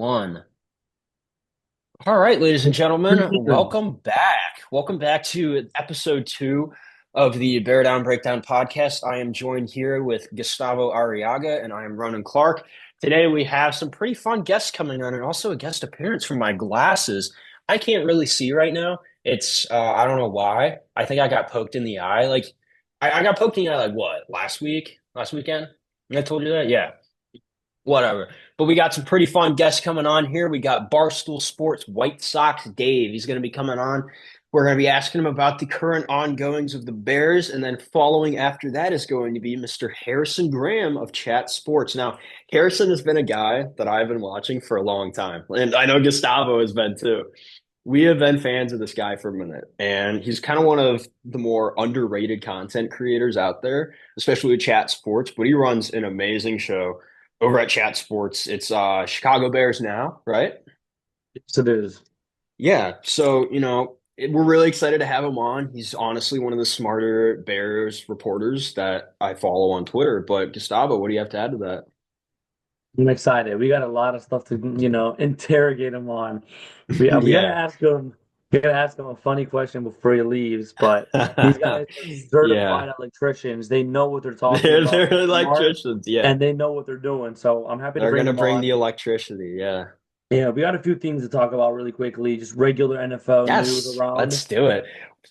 One. All right, ladies and gentlemen, Preseason. welcome back. Welcome back to episode two of the Bear Down Breakdown podcast. I am joined here with Gustavo Arriaga and I am Ronan Clark. Today we have some pretty fun guests coming on and also a guest appearance from my glasses. I can't really see right now. I don't know why. I think I got poked in the eye. I got poked in the eye like what, last week? Last weekend? I told you that? Yeah. Whatever. But we got some pretty fun guests coming on here. We got Barstool Sports White Sox Dave. He's going to be coming on. We're going to be asking him about the current ongoings of the Bears. And then following after that is going to be Mr. Harrison Graham of Chat Sports. Now, Harrison has been a guy that I've been watching for a long time. And I know Gustavo has been too. We have been fans of this guy for a minute. And he's kind of one of the more underrated content creators out there, especially with Chat Sports. But he runs an amazing show over at Chat Sports. It's Chicago Bears now, right? Yes, it is. Yeah. So, we're really excited to have him on. He's honestly one of the smarter Bears reporters that I follow on Twitter. But Gustavo, what do you have to add to that? I'm excited. We got a lot of stuff to, interrogate him on. We gotta Yeah. ask him. We gotta ask him a funny question before he leaves. But these guys are Yeah. certified electricians. They know what they're talking about. They're They're smart electricians. Yeah. and they know what they're doing. So I'm happy to They're bring gonna them bring on. the electricity. Yeah. Yeah, we got a few things to talk about really quickly. Just regular NFL news Yes, around. let's do it.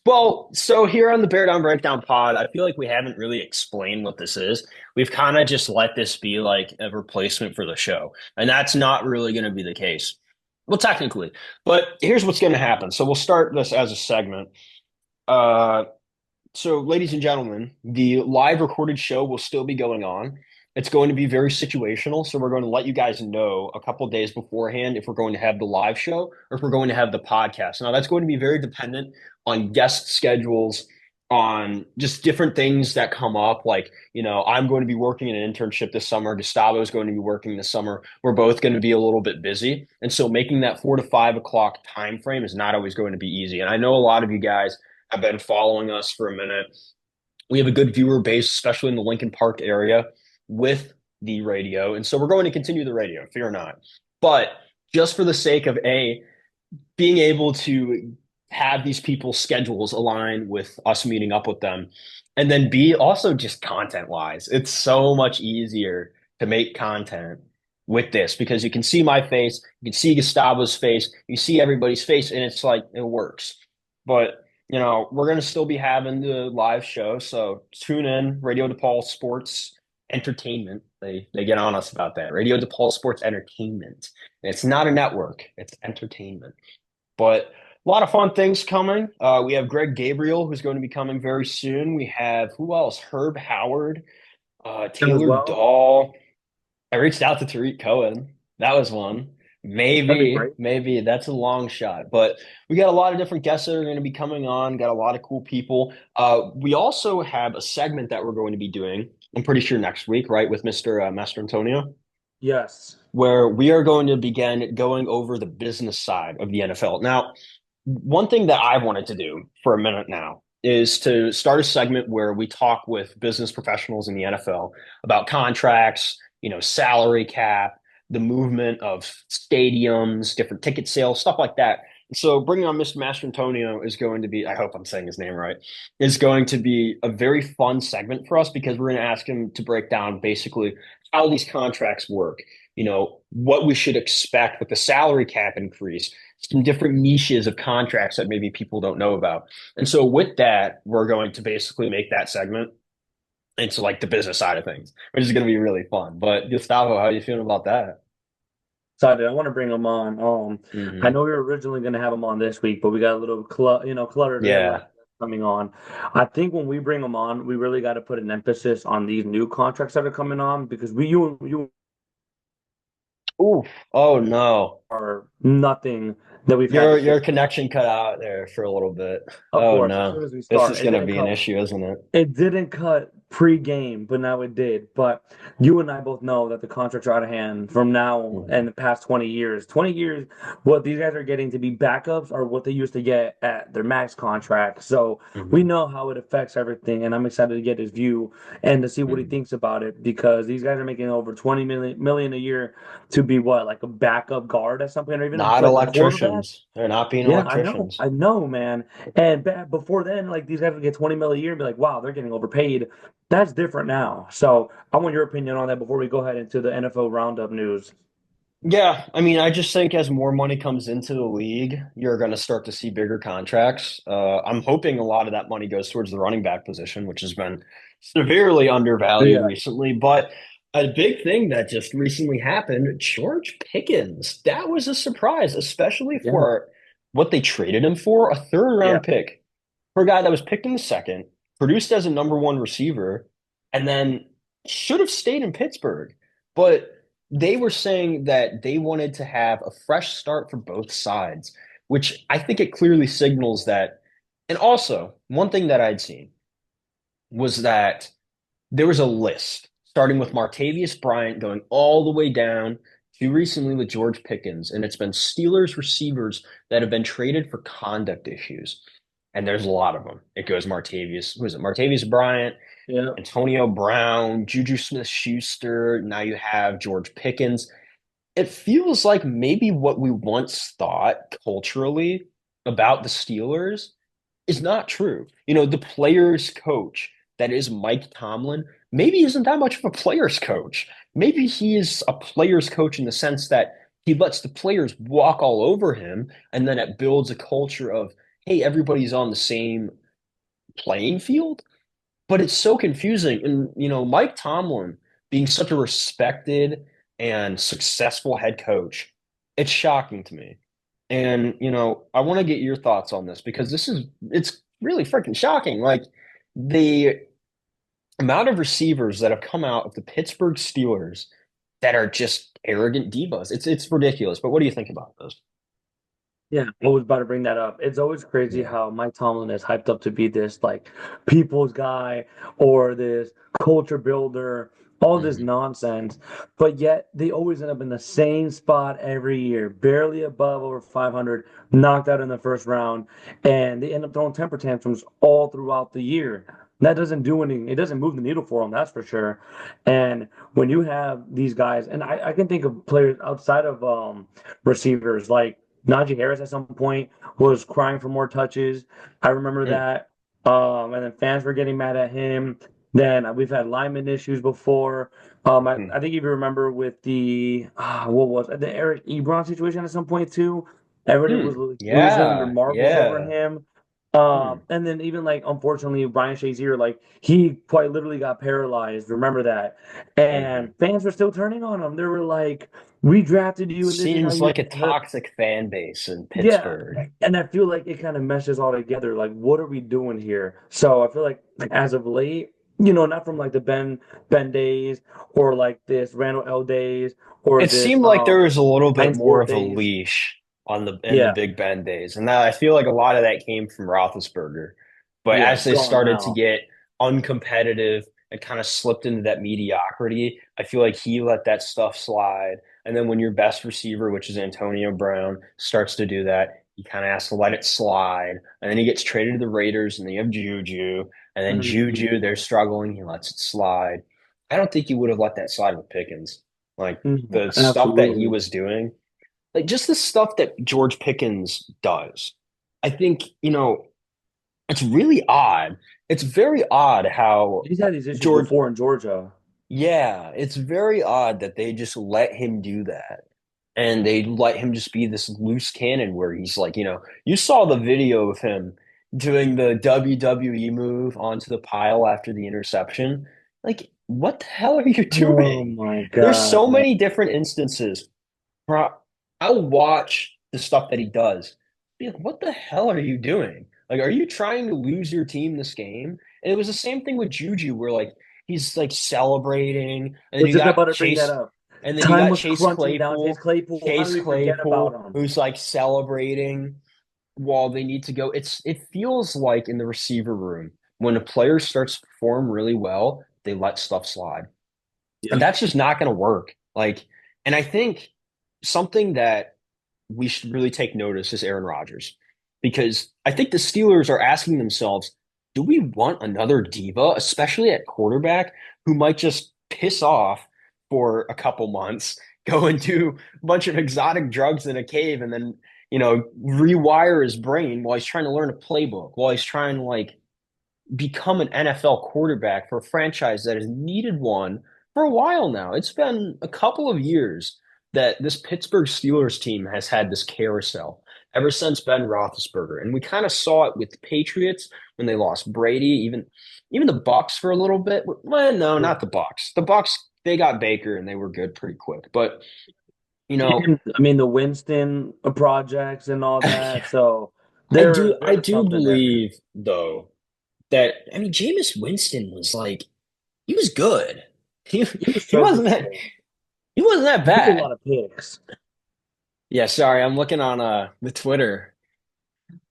Well, so here on the Bear Down Breakdown pod, I feel like we haven't really explained what this is. We've kind of just let this be like a replacement for the show, and that's not really going to be the case. Well, technically, but here's what's going to happen. So we'll start this as a segment. Uh, so, ladies and gentlemen, the live recorded show will still be going on. It's going to be very situational. So, we're going to let you guys know a couple days beforehand if we're going to have the live show or if we're going to have the podcast. Now, that's going to be very dependent on guest schedules, on just different things that come up. Like, I'm going to be working in an internship this summer. Gustavo is going to be working this summer. We're both going to be a little bit busy. And so, making that 4 to 5 o'clock time frame is not always going to be easy. And I know a lot of you guys have been following us for a minute. We have a good viewer base, especially in the Lincoln Park area with the radio. And so we're going to continue the radio, fear not. But just for the sake of being able to have these people's schedules align with us meeting up with them, and then B, also just content wise, it's so much easier to make content with this because you can see my face, you can see Gustavo's face, you see everybody's face, and it's like it works. But we're going to still be having the live show. So tune in, Radio DePaul Sports Entertainment. They get on us about that. Radio DePaul Sports Entertainment. It's not a network, it's entertainment. But a lot of fun things coming. We have Greg Gabriel, who's going to be coming very soon. We have who else? Herb Howard, Him as Taylor well. Dahl. I reached out to Tariq Cohen. That was one. That'd be Maybe, great. maybe that's a long shot, but we got a lot of different guests that are going to be coming on. Got a lot of cool people. We also have a segment that we're going to be doing. I'm pretty sure next week, right, with Mr. Master Antonio, Yes. where we are going to begin going over the business side of the NFL. Now, one thing that I've wanted to do for a minute now is to start a segment where we talk with business professionals in the NFL about contracts, salary cap, the movement of stadiums, different ticket sales, stuff like that. So bringing on Mr. Master Antonio is going to be, I hope I'm saying his name right, is going to be a very fun segment for us because we're going to ask him to break down basically how these contracts work, what we should expect with the salary cap increase, some different niches of contracts that maybe people don't know about. And so with that, we're going to basically make that segment into like the business side of things, which is going to be really fun. But Gustavo, how are you feeling about that? Excited. I want to bring him on. I Hmm. know we were originally going to have him on this week, but we got a little cluttered. We got a lot Yeah. coming on. I think when we bring him on, we really got to put an emphasis on these new contracts that are coming on because you Oof. Oh no. are nothing that we've had to Your say. connection cut out there for a little bit. Of Oh course, as no. soon as we This start, is going to be an issue, isn't it? It didn't cut pre-game, but now it did. But you and I both know that the contracts are out of hand from now Mhm. and the past 20 years. 20 years, what these guys are getting to be backups are what they used to get at their max contract. So we Mhm. know how it affects everything, and I'm excited to get his view and to see what he Mhm. thinks about it because these guys are making over 20 million a year to be what, like a backup guard at some point, or even Not like a quarterback. electricians. They're not being Yeah, electricians. I know, man. And before then, like these guys would get 20 mil a year and be like, wow, they're getting overpaid. That's different now. So I want your opinion on that before we go ahead into the NFL roundup news. Yeah, I mean, I just think as more money comes into the league, you're going to start to see bigger contracts. I'm hoping a lot of that money goes towards the running back position, which has been severely undervalued Yeah, recently. But a big thing that just recently happened, George Pickens, that was a surprise, especially yeah, for what they traded him for, a third yeah. round pick for a guy that was picked in the second, produced as a number one receiver, and then should have stayed in Pittsburgh. But they were saying that they wanted to have a fresh start for both sides, which I think it clearly signals that. And also, one thing that I'd seen was that there was a list starting with Martavius Bryant going all the way down to recently with George Pickens, and it's been Steelers receivers that have been traded for conduct issues. And there's a lot of them. It goes Martavius, who is it? Martavius Bryant, Yeah. Antonio Brown, Juju Smith-Schuster. Now you have George Pickens. It feels like maybe what we once thought culturally about the Steelers is not true. The player's coach that is Mike Tomlin maybe isn't that much of a player's coach. Maybe he is a player's coach in the sense that he lets the players walk all over him, and then it builds a culture of, hey, everybody's on the same playing field. But it's so confusing. And, Mike Tomlin being such a respected and successful head coach, it's shocking to me. And, I want to get your thoughts on this because it's really freaking shocking. Like the amount of receivers that have come out of the Pittsburgh Steelers that are just arrogant divas. It's ridiculous. But what do you think about this? Yeah, I was about to bring that up. It's always crazy Yeah. how Mike Tomlin is hyped up to be this like people's guy or this culture builder, all this Hmm. nonsense, but yet they always end up in the same spot every year, barely above over 500, knocked out in the first round, and they end up throwing temper tantrums all throughout the year. That doesn't do anything. It doesn't move the needle for them, that's for sure. And when you have these guys, and I can think of players outside of receivers like Najee Harris at some point was crying for more touches. I remember Mm. that. And then fans were getting mad at him. Then we've had lineman issues before. I Mm. think if you remember with the what was it, the Eric Ebron situation at some point too, everybody was Mm. losing their Yeah. marbles over Yeah. him. Mm. And then even like unfortunately Ryan Shazier, like he quite literally got paralyzed. Remember that? Hmm. And fans were still turning on him. They were like, "We drafted you, and this is how Seems you like a hurt." toxic fan base in Yeah, Pittsburgh. and I feel like it kind of meshes all together. Like, what are we doing here? So I feel like as of late, not from like the Ben days or like this Randall L days or It this seemed like there was a little bit Heinz more Ward of a days. leash on the Yeah, Big Ben days, and that I feel like a lot of that came from Roethlisberger. But yeah, as it's they gone started to now. get uncompetitive and kind of slipped into that mediocrity, I feel like he let that stuff slide. And then when your best receiver, which is Antonio Brown, starts to do that, he kind of has to let it slide. And then he gets traded to the Raiders, and then you have Juju, and then Mhm. Juju, they're struggling, he lets it slide. I don't think he would have let that slide with Pickens. Like Mhm. the stuff that he Absolutely. was doing, like just the stuff that George Pickens does. I think, it's really odd. It's very odd how He's had these issues George, before in Georgia. yeah, it's very odd that they just let him do that. And they let him just be this loose cannon where he's like, you saw the video of him doing the WWE move onto the pile after the interception. Like, what the hell are you Oh doing? my There's God, so man. many different instances. Bro, I'll watch the stuff that he does. Be like, what the hell are you doing? Like, are you trying to lose your team this game? And it was the same thing with Juju, where like he's like celebrating, and I then was you just about got to bring that up. Time was crunching down. How do Chase we forget about Claypool, him? who's like celebrating while they need to go. It feels like in the receiver room, when a player starts to perform really well, they let stuff slide. And Yep. that's just not going to work. Like, and I think something that we should really take notice is Aaron Rodgers, because I think the Steelers are asking themselves, do we want another diva, especially at quarterback, who might just piss off for a couple months, go and do a bunch of exotic drugs in a cave, and then, rewire his brain while he's trying to learn a playbook, while he's trying to like become an NFL quarterback for a franchise that has needed one for a while now. It's been a couple of years that this Pittsburgh Steelers team has had this carousel ever since Ben Roethlisberger, and we kind of saw it with the Patriots when they lost Brady, even the Bucks for a little bit. Well, no, not the Bucks. The Bucks, they got Baker and they were good pretty quick, but you know. And, I mean, the Winston projects and all that. So I there, do I there's do something there. believe though that I mean Jameis Winston was like he was good. He He was he wasn't that serviceable. he wasn't that He threw a bad. lot of picks. Yeah, sorry, I'm looking on the Twitter.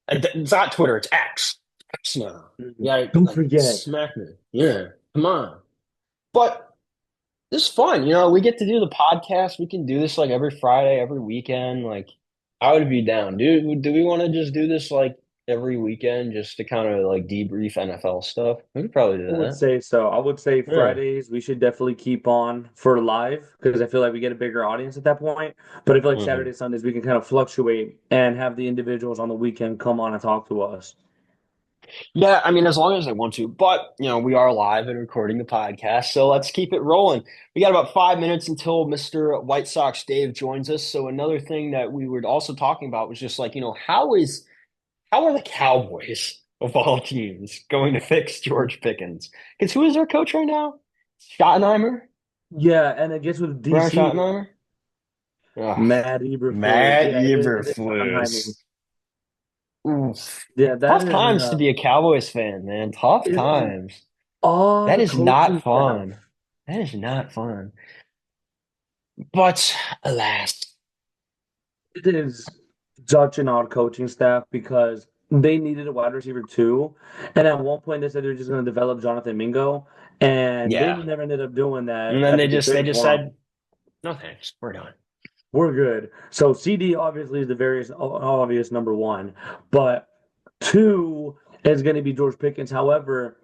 It's not Twitter, it's X. X now. Mhm. Yeah, Don't like forget. smack me. Yeah, come on. But this is fun. We get to do the podcast. We can do this like every Friday, every weekend. Like, I would be down. Do we want to just do this like every weekend just to kind of like debrief NFL stuff? We could probably do I would that. say so. I would say Yeah. Fridays we should definitely keep on for live because I feel like we get a bigger audience at that point. But I feel like hmm Saturdays, Sundays we can kind of fluctuate and have the individuals on the weekend come on and talk to us. Yeah, I mean, as long as I want to. But, we are live and recording the podcast, so let's keep it rolling. We got about 5 minutes until Mr. White Sox Dave joins us. So another thing that we were also talking about was just like, how are the Cowboys of all teams going to fix George Pickens? Because who is their coach right now? Schottenheimer? Yeah, and it gets with Brian DC, Schottenheimer? Ugh. Matt Eberflus. Matt Yeah, it is Schottenheimer. Eberflus. Oof. Yeah, that Tough is times to be a Cowboys fan, man. Tough it is times. That odd is not coaching staff. fun. That is not fun. But alas, It is such an odd coaching staff because they needed a wide receiver too. And at one point they said they're just going to develop Jonathan Mingo, and they yeah. never ended up doing And that then they after they just they traded just for him. said, no thanks, we're done. We're good. So CD obviously is the very obvious number one, but two is going to be George Pickens. However,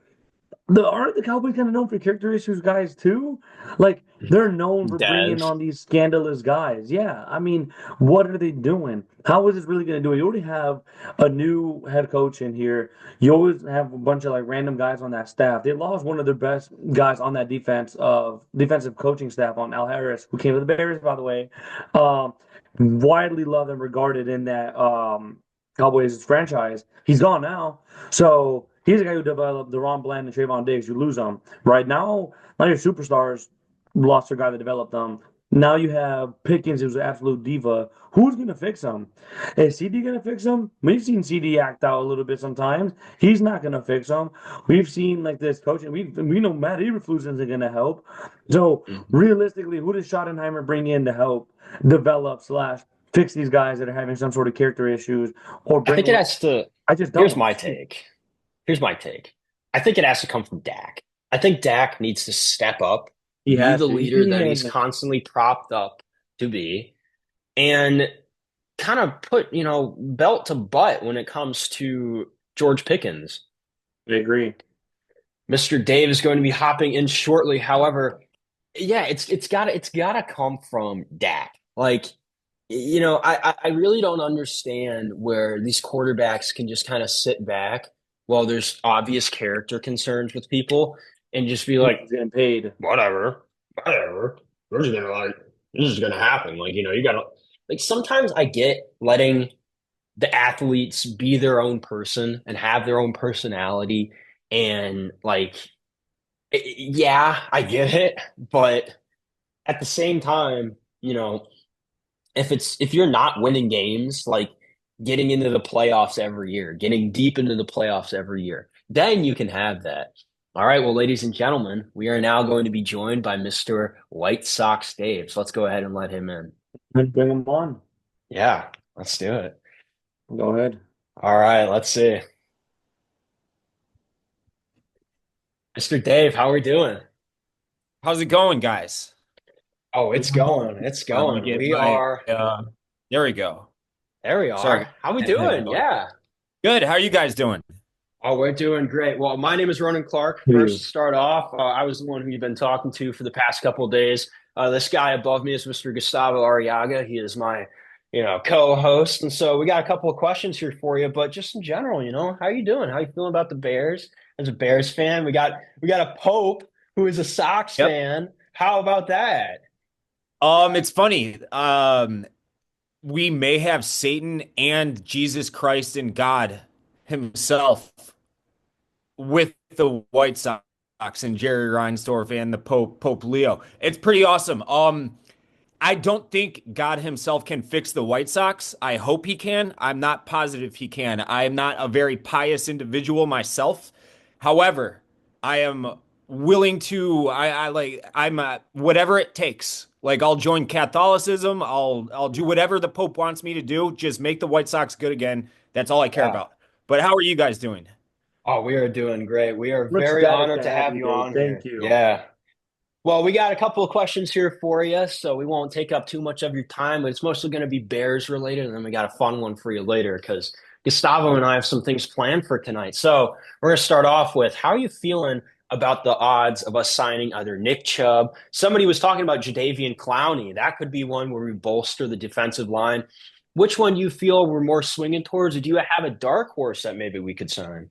aren't the Cowboys kind of known for character issues guys too? Like they're known for bringing Dez. on these scandalous guys. Yeah, I mean, what are they doing? How is this really going to do it? You already have a new head coach in here. You always have a bunch of like random guys on that staff. They lost one of their best guys on that defensive coaching staff on Al Harris, who came to the Bears, by the way. Um, Widely loved and regarded in that Cowboys franchise. He's gone now. So he's the guy who developed Deron Bland and Trayvon Diggs. You lose them. Right now your superstars lost their guy that developed them. Now you have Pickens, who's an absolute diva. Who's going to fix him? Is CD going to fix him? We've seen CD act out a little bit sometimes. He's not going to fix him. We've seen like this coaching. We know Matt Eberflus isn't going to help. So Mhm. realistically, who does Schottenheimer bring in to help develop slash fix these guys that are having some sort of character issues or I bring think it them? has to. I just Here's don't. my take. Here's my take. I think it has to come from Dak. I think Dak needs to step up, He be has the to. He's leader that he's been. constantly propped up to be, and kind of put, belt to butt when it comes to George Pickens. I agree. Mr. Dave is going to be hopping in shortly. However, yeah, it's gotta come from Dak. Like, I really don't understand where these quarterbacks can just kind of sit back while there's obvious character concerns with people and just be No like, one's getting paid. whatever, whatever. We're just gonna like this is gonna happen. Like, you gotta like sometimes I get letting the athletes be their own person and have their own personality and like yeah, I get it, but at the same time, if you're not winning games, like getting into the playoffs every year, getting deep into the playoffs every year, then you can have that. All right, well, ladies and gentlemen, we are now going to be joined by Mr. White Sox Dave. So let's go ahead and let him in. And bring them on. Yeah, let's do it. Go ahead. All right, let's see. Mr. Dave, how are we doing? How's it going, guys? Oh, it's going. It's Let me going. get We my are. there we go. There we Sorry, are. How we I had it doing? going. Yeah. Good. How are you guys doing? Oh, we're doing great. Well, my name is Ronan Clark. First You. to start off, I was the one who you've been talking to for the past couple of days. This guy above me is Mr. Gustavo Arriaga. He is my, co-host. And so we got a couple of questions here for you, but just in general, how you doing? How you feeling about the Bears? As a Bears fan, we got a Pope who is a Sox Yep. fan. How about that? It's funny. We may have Satan and Jesus Christ and God himself with the White Sox and Jerry Reinsdorf and the Pope Leo. It's pretty awesome. I don't think God himself can fix the White Sox. I hope he can. I'm not positive he can. I am not a very pious individual myself. However, I am willing to. I like. I'm whatever it takes. Like I'll join Catholicism. I'll do whatever the Pope wants me to do. Just make the White Sox good again. That's all I care Yeah. about. But how are you guys doing? Oh, we are doing great. We are We're very ecstatic honored to to have have you, you Dave. on Thank here. you. Yeah. Well, we got a couple of questions here for you, so we won't take up too much of your time, but it's mostly going to be Bears related, and then we got a fun one for you later because Gustavo and I have some things planned for tonight. So we're going to start off with how are you feeling about the odds of us signing either Nick Chubb? Somebody was talking about Jadeveon Clowney. That could be one where we bolster the defensive line. Which one do you feel we're more swinging towards, or do you have a dark horse that maybe we could sign?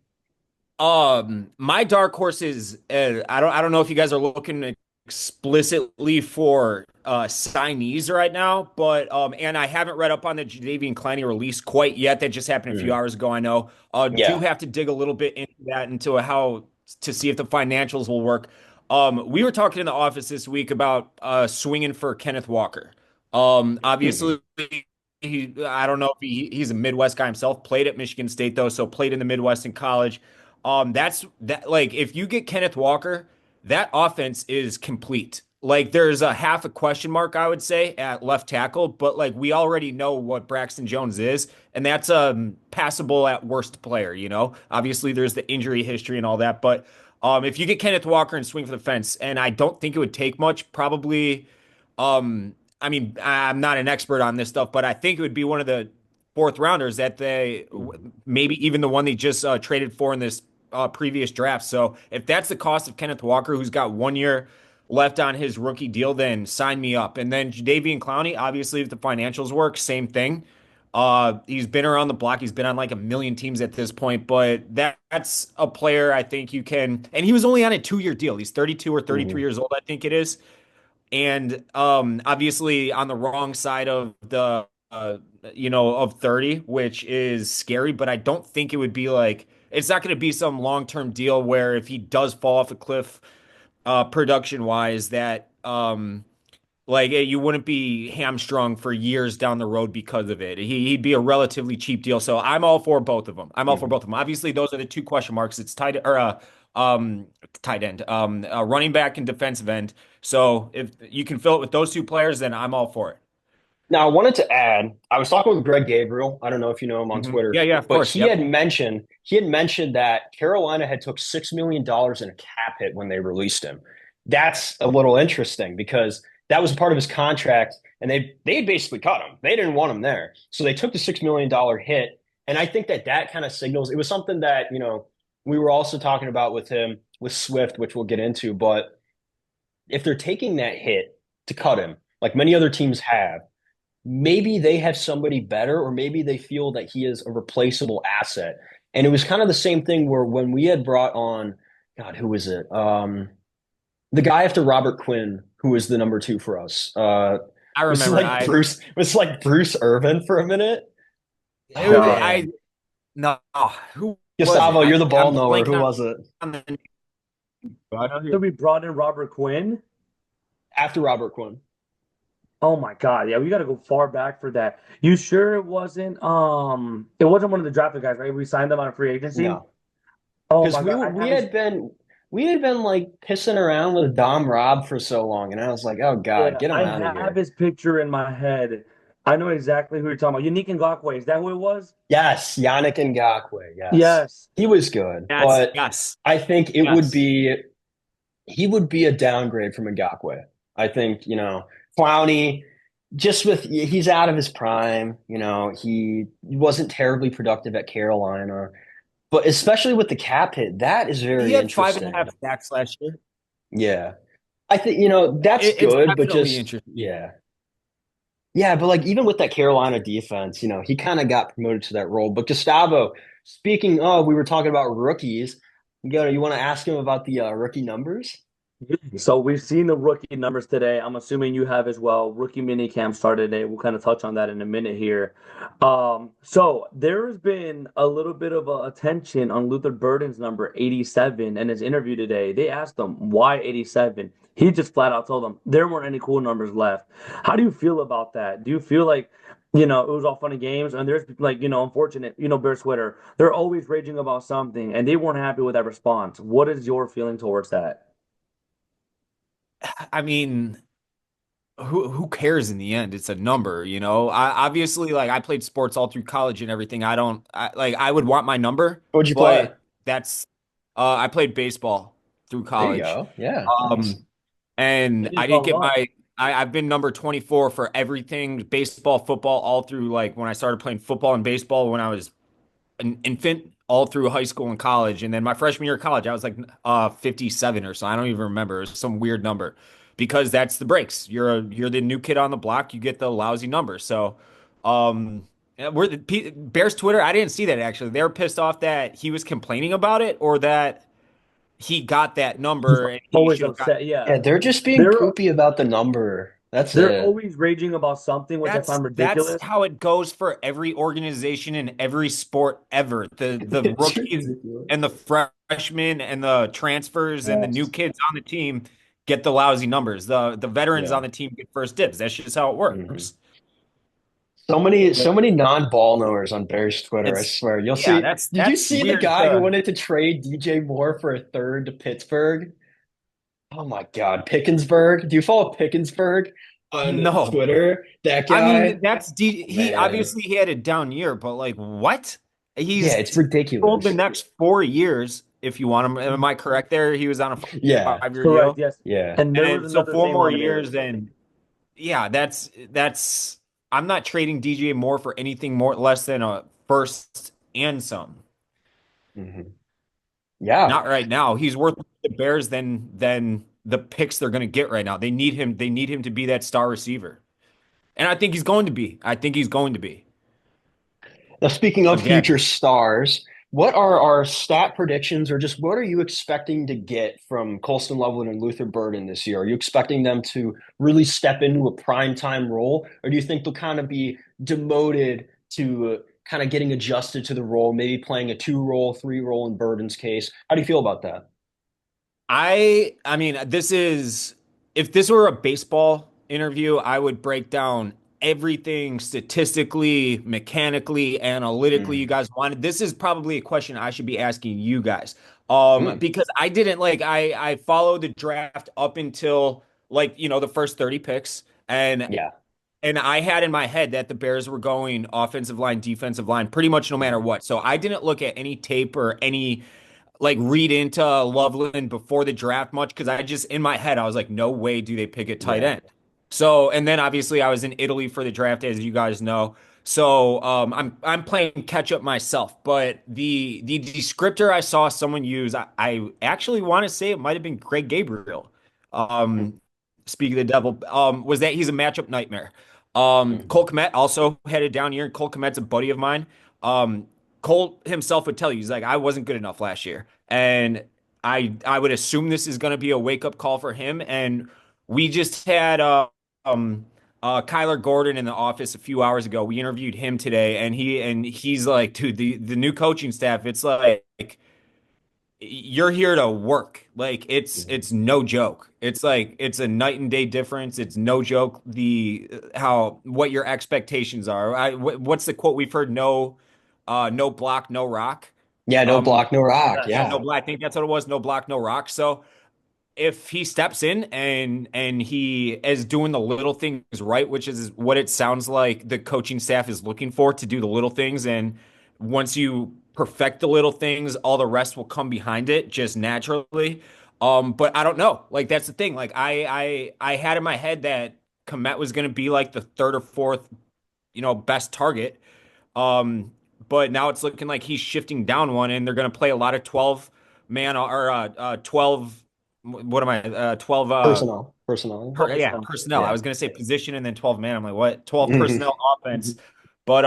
My dark horse is I don't know if you guys are looking explicitly for signees right now, but and I haven't read up on the Jadeveon Clowney release quite yet. That just happened a few Mhm. hours ago. I know. Do Yeah. have to dig a little bit into that, into how to see if the financials will work. We were talking in the office this week about swinging for Kenneth Walker. Hmm. Obviously. I don't know if he's a Midwest guy himself. Played at Michigan State though, so played in the Midwest in college. That's that like if you get Kenneth Walker, that offense is complete. Like there's a half a question mark, I would say, at left tackle, but like we already know what Braxton Jones is, and that's a passable at worst player, you know. Obviously there's the injury history and all that, but if you get Kenneth Walker and swing for the fence, and I don't think it would take much, probably I mean, I'm not an expert on this stuff, but I think it would be one of the fourth rounders that they maybe even the one they just traded for in this previous draft. So if that's the cost of Kenneth Walker, who's got 1 year left on his rookie deal, then sign me up. And then Jadeveon Clowney, obviously, if the financials work, same thing. He's been around the block. He's been on like a million teams at this point, but that's a player I think you can. And he was only on a 2 year deal. He's 32 or 33 Hmm. years old, I think it is, and obviously on the wrong side of the of 30, which is scary, but I don't think it would be like it's not going to be some long-term deal where if he does fall off a cliff production wise that like you wouldn't be hamstrung for years down the road because of it. He'd be a relatively cheap deal. So I'm all for both of them. I'm all for Hmm. both of them. Obviously, those are the two question marks. It's um tight end, running back and defensive end. So if you can fill it with those two players, then I'm all for it. Now, I wanted to add, I was talking with Greg Gabriel. I don't know if you know him on Twitter, Yeah, yeah, of but course. Yep. he had mentioned that Carolina had took $6 million in a cap hit when they released him. That's a little interesting because that was part of his contract, and they basically cut him. They didn't want him there, so they took the $6 million hit. And I think that kind of signals it was something that we were also talking about with him with Swift, which we'll get into. But if they're taking that hit to cut him, like many other teams have maybe they have somebody better, or maybe they feel that he is a replaceable asset. And it was kind of the same thing where when we had brought on, God, who was it? The guy after Robert Quinn, who was the number two for us. I Was remember. like I Bruce was like Bruce Irvin for a minute. Oh No. I man. no, who was it? Gustavo, you're the ball I'm knower. Who blanking was it? on the I know So who. we brought in Robert Quinn. After Robert Quinn. Oh my God. Yeah, we got to go far back for that. You sure it wasn't one of the drafted guys, right? We signed them on a free agency. No. Oh Because my God. I have his we had been like pissing around with Dom Rob for so long, and I was like, oh God, Yeah, get him I out of have here. his picture in my head. I know exactly who you're talking about. Unique Ngakwe, is that who it was? Yes, Yannick Ngakwe. Yes, Yes. he was good, Yes, but yes, I think it would yes. be he would be a downgrade from Ngakwe. I think, Clowney, just with he's out of his prime, he wasn't terribly productive at Carolina, but especially with the cap hit, that is He very had five and a interesting. half sacks last year. Yeah. I think, that's It's good, but definitely just interesting. yeah. Yeah, but like even with that Carolina defense, he kind of got promoted to that role. But Gustavo, speaking of, we were talking about rookies. You want to ask him about the rookie numbers? So we've seen the rookie numbers today. I'm assuming you have as well. Rookie mini camp started today. We'll kind of touch on that in a minute here. So there has been a little bit of attention on Luther Burden's number 87 in his interview today. They asked him why 87. He just flat out told them there weren't any cool numbers left. How do you feel about that? Do you feel like it was all fun and games, and there's like, unfortunate, Bears Twitter, they're always raging about something, and they weren't happy with that response. What is your feeling towards that? I mean, who cares in the end? It's a number, you know. I obviously like I played sports all through college and everything. I would want my number, What'd you play? but that's I played baseball through There you college. go. Yeah, nice. Um and It I didn't didn't level get up. I've been number 24 for everything, baseball, football, all through like when I started playing football and baseball when I was an infant all through high school and college. And then my freshman year of college, I was like 57 or so. I don't even remember. It was some weird number because that's the breaks. You're the new kid on the block. You get the lousy number. So, yeah, we're the Bears Twitter. I didn't see that actually. They were pissed off that he was complaining about it or that he got that He's number and he always should have got. upset. Yeah, Yeah, they're just being they're poopy about the number. That's they're it. always raging about something, which I find That's ridiculous. how it goes for every organization in every sport ever. The It's rookies ridiculous. and the freshmen and the transfers and the new Yes. kids on the team get the lousy numbers. The veterans Yeah. on the team get first dibs. That's just how it hmm works. So many non-ball knowers on Bears Twitter, I It's swear. You'll yeah, see. that's Did you that's see the weird guy who to wanted to trade DJ Moore for a third to Pittsburgh? Oh my God, Pickensburg. Do you follow Pickensburg on no. Twitter? That I guy, mean, he man. obviously he had a down year, but like what? Yeah, He's it's told the ridiculous. next 4 years, if you want him. Am I correct there? He was on a Yeah, 5-year Correct. deal. Yes. yeah. And there was And so another four name more on there. years, and yeah, that's I'm not trading DJ Moore for anything more less than a first and some. hmm Yeah. Not right now. He's worth the Bears than the picks they're going to get right now. They need him. They need him to be that star receiver, and I think he's going to be. I think he's going to be Now, speaking of again. future stars, what are our stat predictions, or just what are you expecting to get from Colston Loveland and Luther Burden this year? Are you expecting them to really step into a prime time role, or do you think they'll kind of be demoted to kind of getting adjusted to the role, maybe playing a two role, three role in Burden's case? How do you feel about that? I mean, this is if this were a baseball interview, I would break down everything statistically, mechanically, analytically you Mm. guys wanted. This is probably a question I should be asking you guys. Mm. Because I didn't like I followed the draft up until like, the first 30 picks Yeah. and I had in my head that the Bears were going offensive line, defensive line, pretty much no matter Mhm. what. So I didn't look at any tape or any like read into Loveland before the draft much because I just in my head I was like, no way do they pick a tight Yeah. end. So and then obviously I was in Italy for the draft, as you guys know. So I'm playing catch up myself. But the descriptor I saw someone use, I actually want to say it might have been Greg Gabriel. Mm. Um, speaking of the devil, was that he's a matchup nightmare. Mhm. Cole Kmet also headed down here, and Cole Kmet's a buddy of mine. Um, Cole himself would tell you, he's like, I wasn't good enough last year. And I would assume this is going to be a wake up call for him. And we just had um Kyler Gordon in the office a few hours ago. We interviewed him today, and he's like, dude, the new coaching staff, it's like you're here to work. Like Mhm. it's no joke. It's like it's a night and day difference. It's no joke the how what your expectations are. What's the quote we've heard? No, no block, no rock. Yeah, no Um, block, no rock. Yes. yeah, no Yeah. block. I think that's what it was. No block, no rock. So if he steps in and he is doing the little things right, which is what it sounds like the coaching staff is looking for, to do the little things, and once you perfect the little things, all the rest will come behind it just naturally. But I don't know. Like that's the thing. Like I had in my head that Komet was going to be like the third or fourth, best target. Um, but now it's looking like he's shifting down one, and they're going to play a lot of 12 man, or 12. What am I? 12. Personnel. Yeah, Personnel. personnel. I Yeah. was going to say position and then 12 man. I'm like, what? 12 personnel offense. But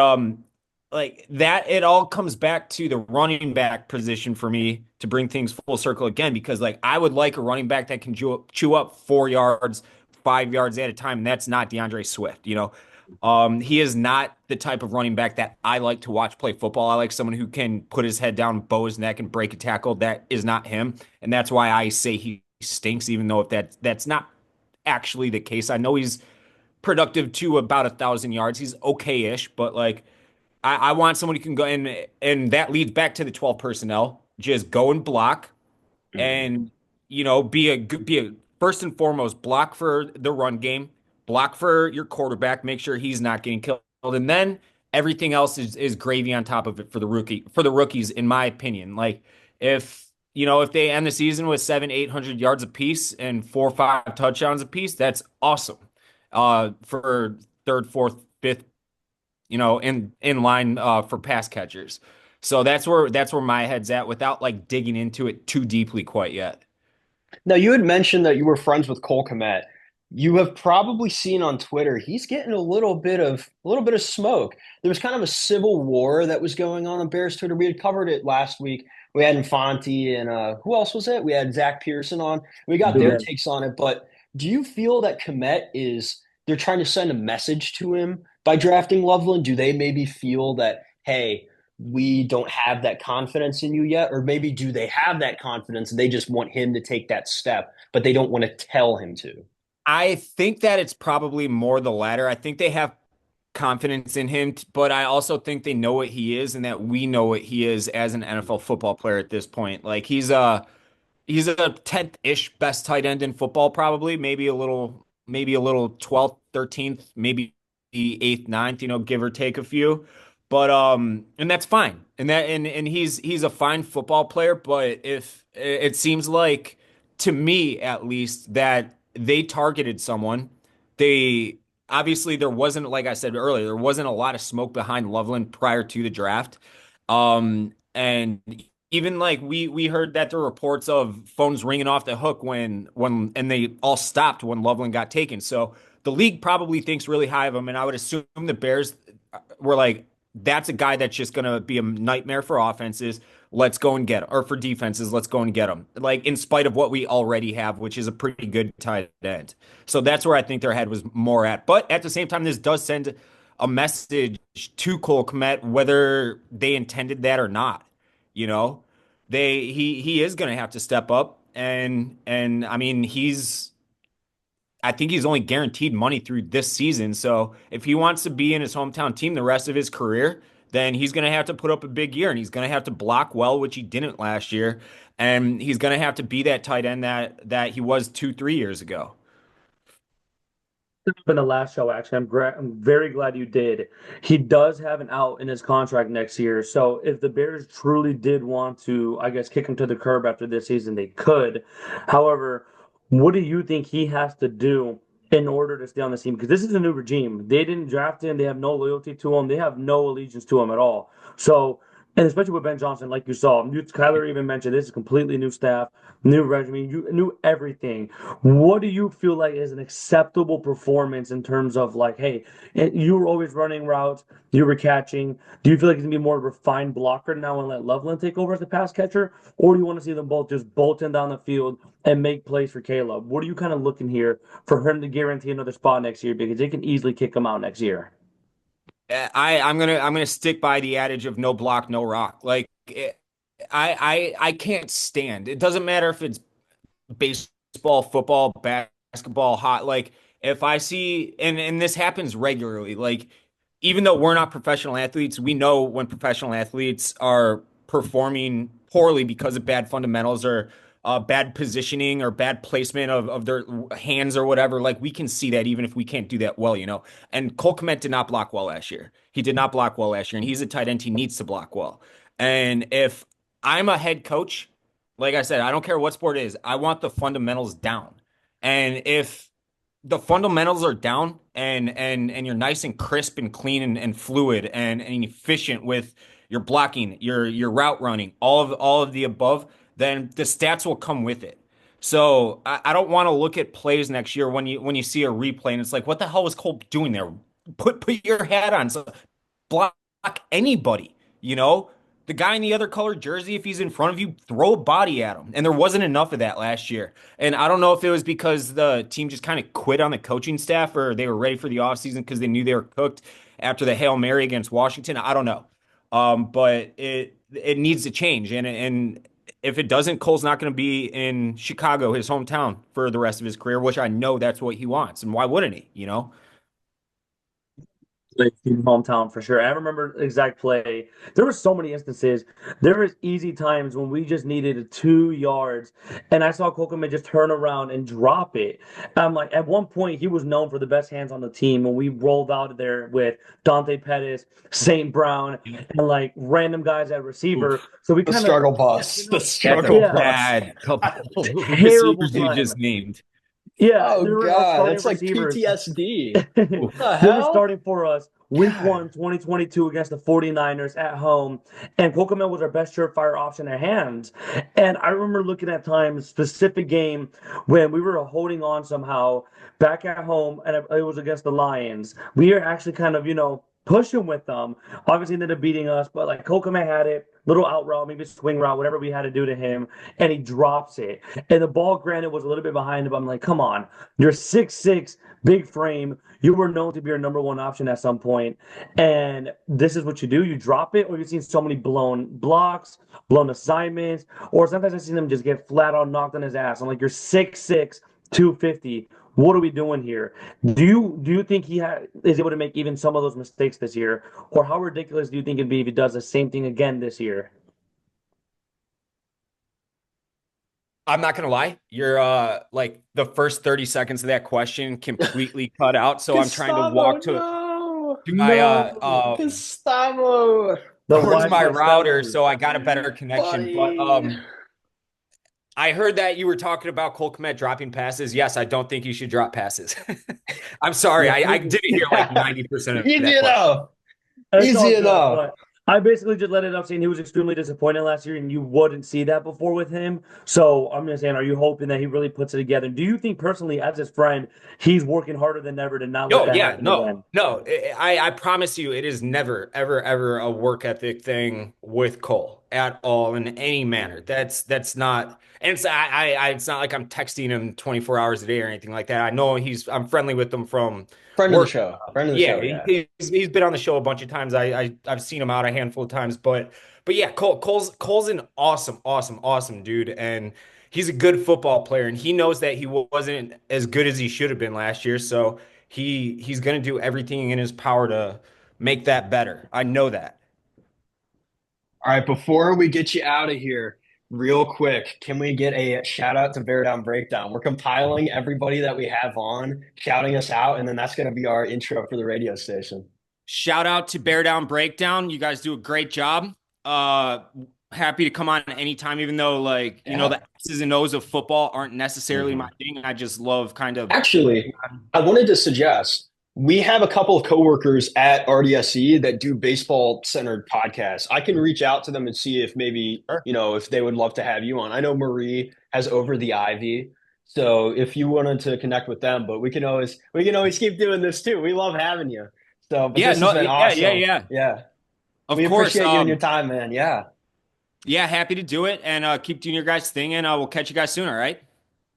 like that, it all comes back to the running back position for me to bring things full circle again, because like I would like a running back that can chew up 4 yards, 5 yards at a time, and that's not DeAndre Swift. He is not the type of running back that I like to watch play football. I like someone who can put his head down, bow his neck, and break a tackle. That is not him, and that's why I say he stinks, even though if that's not actually the case. I know he's productive to about 1,000 yards. He's okay-ish, but like I want someone who can go, and that leads back to the 12 personnel. Just go and block, and be a first and foremost block for the run game, block for your quarterback, make sure he's not getting killed, and then everything else is gravy on top of it for the rookies, in my opinion. Like if they end the season with 700-800 yards apiece and 4 or 5 touchdowns apiece, that's awesome. For third, fourth, fifth, in line for pass catchers. So that's where my head's at without like digging into it too deeply quite yet. Now, you had mentioned that you were friends with Cole Kmet. You have probably seen on Twitter he's getting a little bit of smoke. There was kind of a civil war that was going on Bears Twitter. We had covered it last week. We had Infanti and who else was it? We had Zach Pearson on. We got their Dubin. takes on it. But do you feel that Kmet is they're trying to send a message to him by drafting Loveland? Do they maybe feel that, hey, we don't have that confidence in you yet? Or maybe do they have that confidence and they just want him to take that step, but they don't want to tell him to? I think that it's probably more the latter. I think they have confidence in him, but I also think they know what he is and that we know what he is as an NFL football player at this point. Like he's a 10th-ish best tight end in football, probably. Maybe a little 12th, 13th, maybe the 8th, ninth, give or take a few. But and that's fine. And he's a fine football player, but if it seems like, to me at least, that they targeted someone, they obviously, there wasn't, like I said earlier, there wasn't a lot of smoke behind Loveland prior to the draft. And even like we heard that there were reports of phones ringing off the hook when and they all stopped when Loveland got taken. So the league probably thinks really high of him, and I would assume the Bears were like, that's a guy that's just gonna be a nightmare for offenses. Let's go and get him, or for defenses, let's go and get him. Like in spite of what we already have, which is a pretty good tight end. So that's where I think their head was more at. But at the same time, this does send a message to Cole Kmet, whether they intended that or not. You know, he is going to have to step up, and I mean I think he's only guaranteed money through this season. So if he wants to be in his hometown team the rest of his career, then he's going to have to put up a big year, and he's going to have to block well, which he didn't last year, and he's going to have to be that tight end that he was 2 3 years ago. In the last show, actually, I'm very glad you did. He does have an out in his contract next year. So if the Bears truly did want to, I guess, kick him to the curb after this season, they could. However, what do you think he has to do in order to stay on the team? Because this is a new regime. They didn't draft him. They have no loyalty to him. They have no allegiance to him at all. So, and especially with Ben Johnson, like you saw, Kyler even mentioned this is completely new staff, new regimen, new everything. What do you feel like is an acceptable performance in terms of like, hey, you were always running routes, you were catching. Do you feel like he's gonna be more of a refined blocker now and let Loveland take over as the pass catcher, or do you want to see them both just bolting down the field and make plays for Caleb? What are you kind of looking here for him to guarantee another spot next year, because they can easily kick him out next year? I'm gonna stick by the adage of no block, no rock. Like I can't stand. It doesn't matter if it's baseball, football, basketball, hot. Like if I see, and this happens regularly. Like even though we're not professional athletes, we know when professional athletes are performing poorly because of bad fundamentals, or bad positioning or bad placement of their hands or whatever. Like we can see that even if we can't do that well, you know. And Cole Kmet did not block well last year. He did not block well last year, and he's a tight end. He needs to block well. And if I'm a head coach, like I said, I don't care what sport it is. I want the fundamentals down. And if the fundamentals are down and you're nice and crisp and clean and fluid and efficient with your blocking, your route running, all of the above, then the stats will come with it. So I don't want to look at plays next year when you see a replay and it's like, what the hell was Cole doing there? Put your hat on. So block anybody, you know? The guy in the other colored jersey, if he's in front of you, throw a body at him. And there wasn't enough of that last year. And I don't know if it was because the team just kind of quit on the coaching staff or they were ready for the offseason because they knew they were cooked after the Hail Mary against Washington. I don't know. But it needs to change. And if it doesn't, Cole's not going to be in Chicago, his hometown, for the rest of his career, which I know that's what he wants. And why wouldn't he, you know? Hometown for sure. I remember the exact play. There were so many instances. There was easy times when we just needed 2 yards, and I saw Kokoman just turn around and drop it. I'm like, at one point, he was known for the best hands on the team, and we rolled out there with Dante Pettis, St. Brown, and like random guys at receiver. Oof. So we The kind of struggle bus. The struggle Yeah. bus. Bad couple Terrible receivers you time. just named. Yeah, Oh there were God, starting that's like receivers. PTSD. What the They were hell? starting for us week God. 1, 2022 against the 49ers at home. And Kokoman was our best surefire option at hands. And I remember looking at times, specific game when we were holding on somehow back at home, and it was against the Lions. We were actually kind of, pushing with them. Obviously ended up beating us, but like Kokoman had it, little out route, maybe swing route, whatever we had to do to him, and he drops it. And the ball, granted, was a little bit behind him, but I'm like, come on, you're 6'6", big frame. You were known to be your number one option at some point, and this is what you do: you drop it, or you've seen so many blown blocks, blown assignments, or sometimes I've seen them just get flat out knocked on his ass. I'm like, you're 6'6", 250. What are we doing here? Do you think is able to make even some of those mistakes this year, or how ridiculous do you think it'd be if he does the same thing again this year? I'm not gonna lie, you're like the first 30 seconds of that question completely cut out. So I'm trying to Gustavo, walk no. to my No, Gustavo. the towards my Wi-Fi router, stellar. so I got a better connection. But Buddy. I heard that you were talking about Cole Kmet dropping passes. Yes, I don't think you should drop passes. I'm sorry, I didn't hear like 90% of Easy that question. enough. It's all Easy good, enough. but I basically just let it up saying he was extremely disappointed last year, and you wouldn't see that before with him. So I'm just saying, are you hoping that he really puts it together? Do you think personally, as his friend, he's working harder than ever to not let No, that yeah, happen no, again? no. I promise you, it is never, ever, ever a work ethic thing with Cole at all in any manner. That's not, and it's not like I'm texting him 24 hours a day or anything like that. I know I'm friendly with him from Friend of the work. show. Friend of the Yeah, show, yeah. he's been on the show a bunch of times. I've seen him out a handful of times, but yeah, Cole's an awesome dude, and he's a good football player, and he knows that he wasn't as good as he should have been last year. So he's gonna do everything in his power to make that better. I know that. All right, before we get you out of here, real quick, can we get a shout out to Bear Down Breakdown? We're compiling everybody that we have on, shouting us out, and then that's going to be our intro for the radio station. Shout out to Bear Down Breakdown. You guys do a great job. Happy to come on anytime, even though the X's and O's of football aren't necessarily my thing. I just love kind of Actually, I wanted to suggest we have a couple of coworkers at RDSE that do baseball centered podcasts. I can reach out to them and see if maybe, Sure. if they would love to have you on. I know Marie has Over the Ivy. So if you wanted to connect with them, but we can always keep doing this too. We love having you. So, but this has been awesome. Yeah. Of We course. appreciate you and your time, man. Yeah. Yeah, happy to do it and keep doing your guys' thing, and we'll catch you guys soon. All right.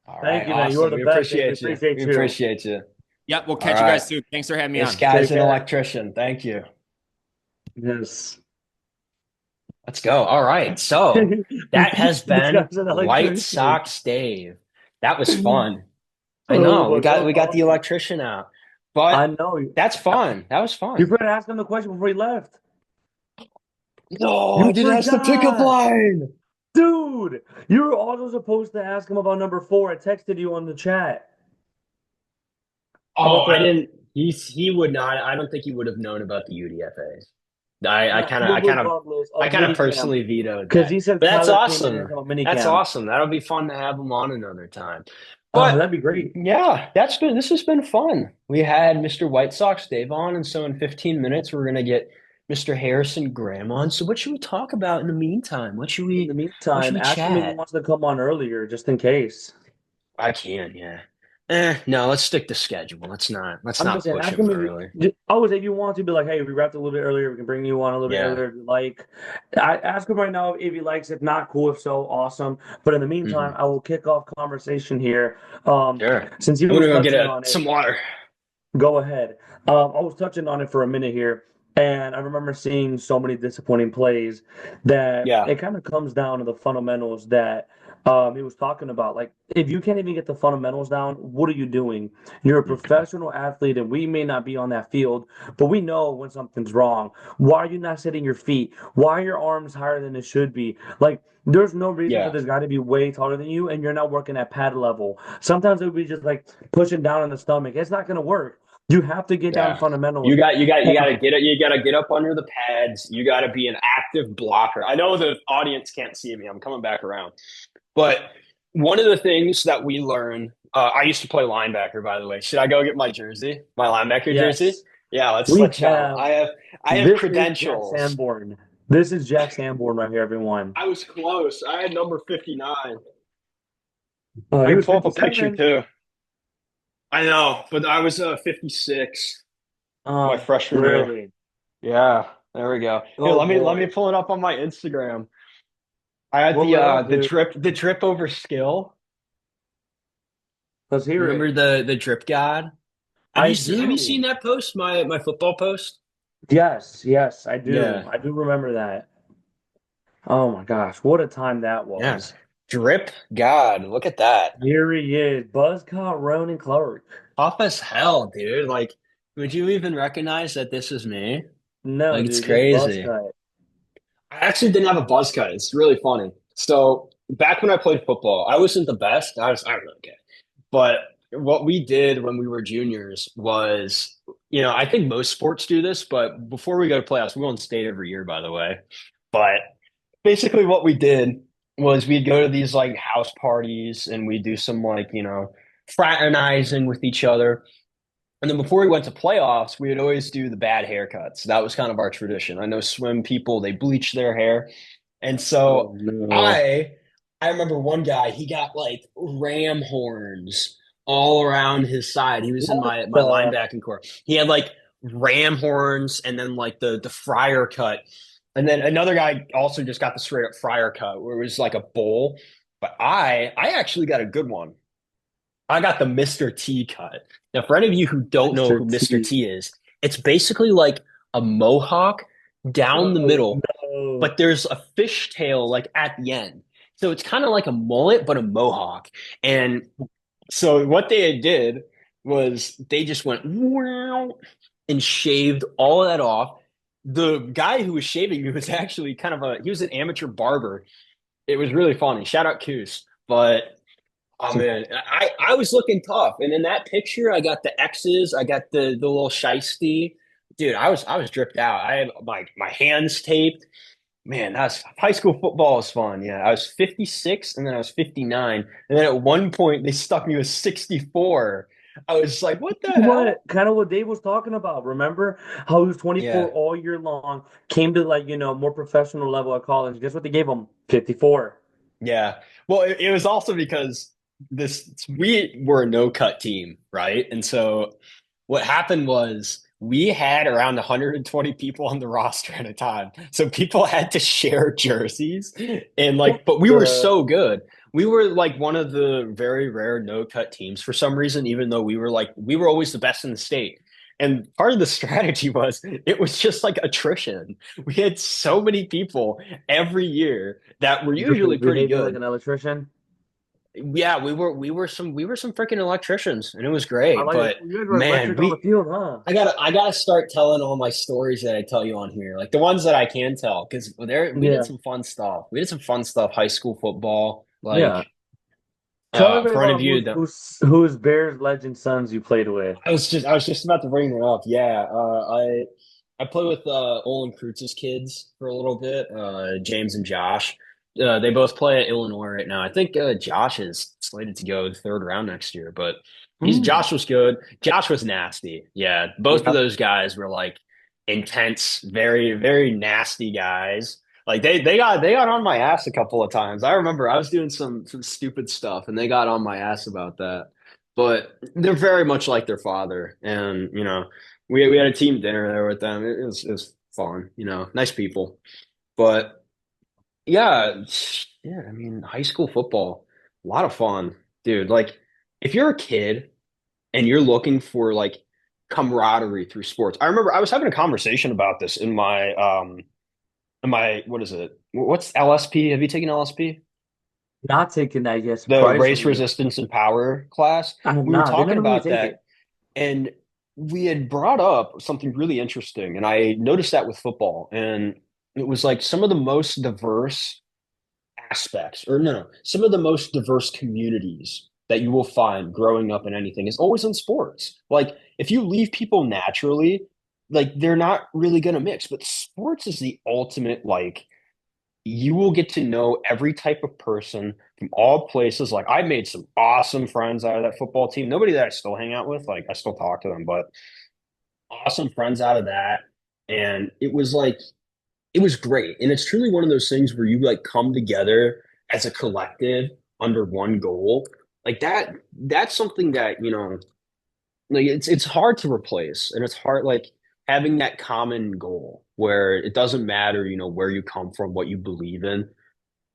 All Thank right. you, man. You are the We best. appreciate We you. appreciate We you. appreciate you. Yep, we'll All catch you right. guys soon. Thanks for having me This on. guy's Take an care. electrician. Thank you. Yes. Let's go. All right. So that has This been guy's an White electrician. Sox Dave. That was fun. I Oh know. my We got God. the electrician out. I But know. that's fun. That was You fun. forgot to ask him the question before he left. No, You I didn't ask the pickup forgot. line. Dude, you were also supposed to ask him about number 4. I texted you on the chat Oh, about I the. didn't. He would not. I don't think he would have known about the UDFAs. I kind of, Regardless I of kind of minicamp, personally vetoed because that. he said But that's Kyler came in here awesome. talking about That's minicamp. awesome. That'll be fun to have him on another time. Oh, But that'd be great. yeah, this has been fun. We had Mr. White Sox Dave on, and so in 15 minutes we're gonna get Mr. Harrison Graham on. So what should we talk about in the meantime? In the What should meantime, we ask him if he chat? wants to come on earlier, just in case. I can, yeah. No, let's stick to schedule. Let's I'm just not saying, push ask him him for if early. always if you want to be like, hey, we wrapped a little bit earlier, we can bring you on a little bit Yeah. earlier if you like. I ask him right now if he likes. If not, cool. If so, awesome. But in the meantime, Hmm. I will kick off conversation here. Sure. Since he I'm gonna was go get touching on it, some water. go ahead. I was touching on it for a minute here, and I remember seeing so many disappointing plays that Yeah. it kind of comes down to the fundamentals that he was talking about. Like, if you can't even get the fundamentals down, what are you doing? You're a Hmm. professional athlete, and we may not be on that field, but we know when something's wrong. Why are you not setting your feet? Why are your arms higher than it should be? Like, there's no reason for Yeah. this guy to be way taller than you, and you're not working at pad level. Sometimes it would be just like pushing down in the stomach. It's not going to work. You have to get down Yeah. fundamentals. You And got to get it. You got to get up under the pads. You got to be an active blocker. I know the audience can't see me. I'm coming back around. But one of the things that we learn, I used to play linebacker, by the way. Should I go get my jersey, my linebacker jersey? yes, Yeah, let's we switch on. have I have this is Jack credentials. Sanborn. This is Jack Sanborn right here, everyone. I was close. I had number 59. I He can was pull up a picture 57. too. I know, but I was 56 my Oh, freshman year. really? Yeah, there we go. Here, Oh let me boy. pull it up on my Instagram. I had Pull it up, dude. the drip over skill. Let's hear Remember it. the drip god? I Have you seen do. that post? My football post? Yes, yes, I do. Yeah. I do remember that. Oh my gosh, what a time that Yeah. was. Drip god. Look at that. Here he is, Buzzcott Ronan Clark. Tough as hell, dude. Like, would you even recognize that this is me? No, Like, it's dude, just crazy. Buzzcut. I actually didn't have a buzz cut. It's really funny. So back when I played football, I wasn't the best. I was really good. But what we did when we were juniors was, I think most sports do this, but before we go to playoffs, we go in state every year, by the way. But basically what we did was we'd go to these like house parties and we'd do some like, fraternizing with each other. And then before we went to playoffs, we would always do the bad haircuts. That was kind of our tradition. I know swim people, they bleach their hair. And Oh so no. I I remember one guy, he got like ram horns all around his side. He was in What my the? linebacking core. He had like ram horns and then like the friar cut. And then another guy also just got the straight up friar cut where it was like a bowl. But I actually got a good one. I got the Mr. T cut. Now, for any of you who don't know Mr. who Mr. T. T is, it's basically like a mohawk down the Oh middle, no. but there's a fishtail like at the end. So it's kind of like a mullet, but a mohawk. And so what they did was they just went "Wow," and shaved all of that off. The guy who was shaving me was actually he was an amateur barber. It was really funny. Shout out Coos. But oh man, I was looking tough, and in that picture, I got the X's, I got the little shiesty, dude. I was dripped out. I had my hands taped. Man, that's high school football was fun. Yeah, I was 56, and then I was 59, and then at one point they stuck me with 64. I was like, what the What hell? kind of what Dave was talking about? Remember how he was Yeah, 24 all year long, came to like, more professional level at college. Guess what they gave him? 54. yeah. Well, it was also because this we were a no cut team, right? And so what happened was we had around 120 people on the roster at a time. So people had to share jerseys and What but we were the? so good. We were like one of the very rare no cut teams for some reason, even though we were always the best in the state. And part of the strategy was it was just like attrition. We had so many people every year that were You were usually pretty behaving like good. an electrician? Yeah, we were some freaking electricians, and it was I great. like But you guys were man, electric on the we field, huh? I gotta start telling all my stories that I tell you on here, like the ones that I can tell, because there we did Yeah, some fun stuff. We did some fun stuff, high school football, yeah. like Tell everybody for any about of you who's that who's Bears legend sons you played with. I was just about to bring that up. Yeah, I played with Olin Kreutz's kids for a little bit, James and Josh. They both play at Illinois right now. I think Josh is slated to go the third round next year, but Hmm. Josh was good. Josh was nasty. Yeah, both of Yeah. those guys were like intense, very very nasty guys. Like they got on my ass a couple of times. I remember I was doing some stupid stuff, and they got on my ass about that. But they're very much like their father, and we had a team dinner there with them. It was fun, nice people. But yeah, yeah. I mean, high school football, a lot of fun, dude. Like, if you're a kid and you're looking for like camaraderie through sports, I remember I was having a conversation about this in my what is it? What's LSP? Have you taken LSP? Not taking that yet, The race surprisingly. resistance and power class. I have We were not. They talking never made me about take it. that. And we had brought up something really interesting, and I noticed that with football. And it was like some of the most diverse aspects, or no, some of the most diverse communities that you will find growing up in anything is always in sports. Like, if you leave people naturally, like they're not really going to mix. But sports is the ultimate, like, you will get to know every type of person from all places. Like, I made some awesome friends out of that football team. Nobody that I still hang out with, like I still talk to them, but awesome friends out of that. And it was great. And it's truly one of those things where you like come together as a collective under one goal. Like that's something that, like it's hard to replace. And it's hard, like, having that common goal where it doesn't matter, where you come from, what you believe in.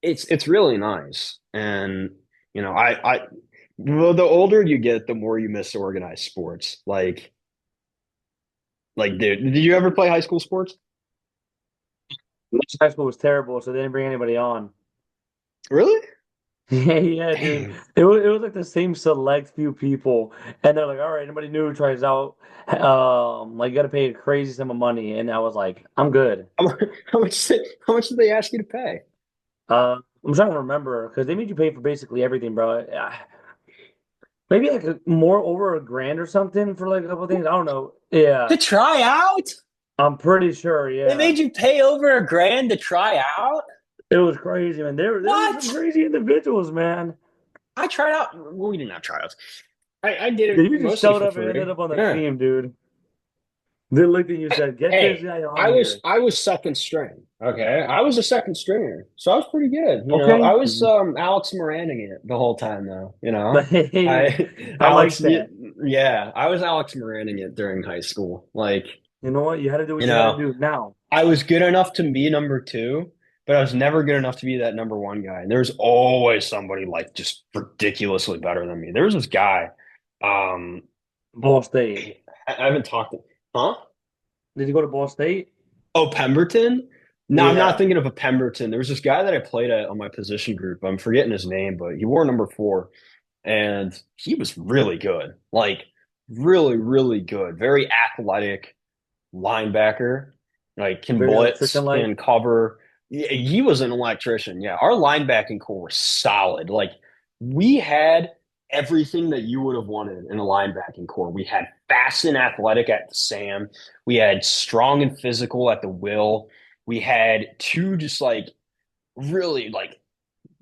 It's really nice. And well, the older you get, the more you miss organized sports. Like, dude, did you ever play high school sports? High school was terrible, so they didn't bring anybody on. Really? Yeah, yeah, dude. Dang. It was like the same select few people, and they're like, "All right, anybody new who tries out, like you got to pay a crazy sum of money." And I was like, "I'm good." How mu- how much did they ask you to pay? I'm trying to remember because they made you pay for basically everything, bro. Maybe like more over a grand or something for like a couple of things. I don't know. Yeah, To try out? I'm pretty sure. They Yeah, made you pay over a grand to try out? it was crazy, man. There were some What? crazy individuals, man. I tried out. Well, we didn't have tryouts. I did Yeah, it you just mostly showed for up and ended free. up on the Yeah. team, dude. They looked at you and said, "Get this Hey, guy on I was here." I was second string. Okay, I was a second stringer, so I was pretty good. Okay. I was Alex Moraning it the whole time, though. But hey, I I like Alex, that. yeah, I was Alex Moraning it during high school. Like, You know what? You had to do you what you had to know, do. Now, I was good enough to be number two, but I was never good enough to be that number one guy. And there was always somebody like just ridiculously better than me. There was this guy. Um, Ball State. I haven't talked to, huh? Did you go to Ball State? Oh, Pemberton? No, I'm not Yeah. thinking of a Pemberton. There was this guy that I played at on my position group. I'm forgetting his name, but he wore number four, and he was really good. Like, really, really good. Very athletic linebacker. Like, can Very blitz, electrician like. can cover. He was an electrician. Yeah, our linebacking core was solid. Like, we had everything that you would have wanted in a linebacking core. We had fast and athletic at the Sam. We had strong and physical at the Will. We had two just like really like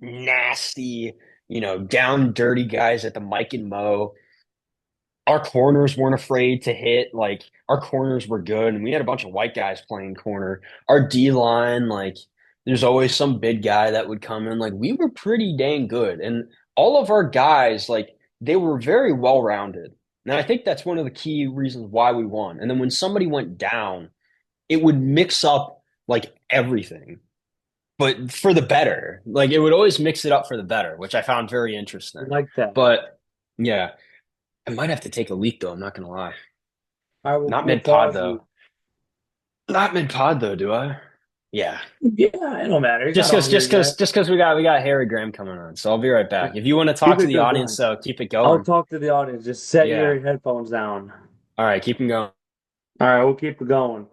nasty, down dirty guys at the Mike and Mo. Our corners weren't afraid to hit. Like, our corners were good, and we had a bunch of white guys playing corner. Our D line, like, there's always some big guy that would come in. Like, we were pretty dang good, and all of our guys, like, they were very well rounded. And I think that's one of the key reasons why we won. And then when somebody went down, it would mix up like everything, but for the better. Like, it would always mix it up for the better, which I found very I interesting. like that. But yeah, I might have to take a leak though. I'm not gonna lie. I will Not we'll mid pod pause you. though. Not mid pod though, do I? Yeah. Yeah, it don't matter. He's Just not because, on here just because, yet. just because we got Harry Graham coming on. So I'll be right back. If you want to talk Keep to it the audience, going. so keep it I'll going. talk to the audience. Just set Yeah. your headphones down. All right, keep them going. All right, we'll keep it going.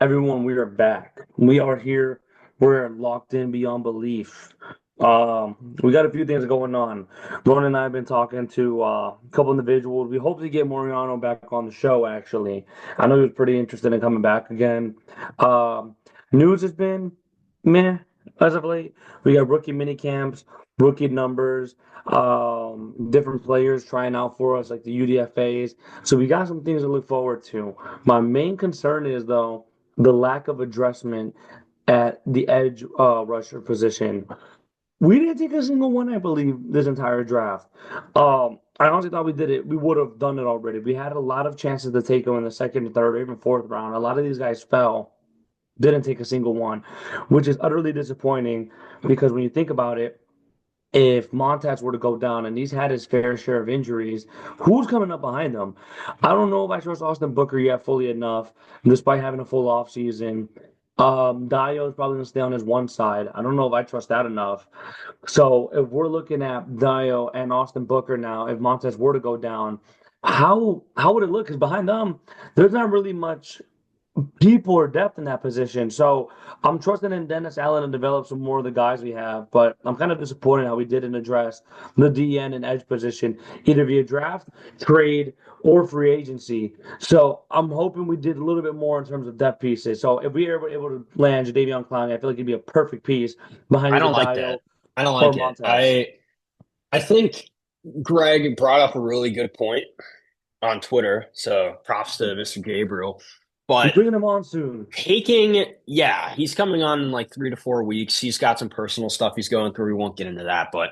Everyone, we are back. We are here. We're locked in beyond belief. We got a few things going on. Ronan and I have been talking to a couple individuals. We hope to get Moriano back on the show, actually. I know he was pretty interested in coming back again. Um, News has been meh as of late. We got rookie mini camps, rookie numbers, different players trying out for us, like the UDFAs. So we got some things to look forward to. My main concern is, though, the lack of addressment at the edge rusher position. We didn't take a single one, I believe, this entire draft. I honestly thought we did it. We would have done it already. We had a lot of chances to take them in the second, third, or even fourth round. A lot of these guys fell, didn't take a single one, which is utterly disappointing because when you think about it, if Montez were to go down and he's had his fair share of injuries, who's coming up behind him? I don't know if I trust Austin Booker yet fully enough, despite having a full offseason. Dio is probably going to stay on his one side. I don't know if I trust that enough. So if we're looking at Dio and Austin Booker now, if Montez were to go down, how would it look? Because behind them, there's not really much people or depth in that position. So I'm trusting in Dennis Allen to develop some more of the guys we have, but I'm kind of disappointed how we didn't address the DN and edge position, either via draft, trade, or free agency. So I'm hoping we did a little bit more in terms of depth pieces. So if we were able to land Jadeveon Clowney, I feel like he'd be a perfect piece behind I either don't like that. Dio I don't or like it. Montez. I think Greg brought up a really good point on Twitter. So props to Mr. Gabriel. We're But bringing him on soon. yeah, he's coming on in like 3 to 4 weeks. He's got some personal stuff he's going through. We won't get into that, but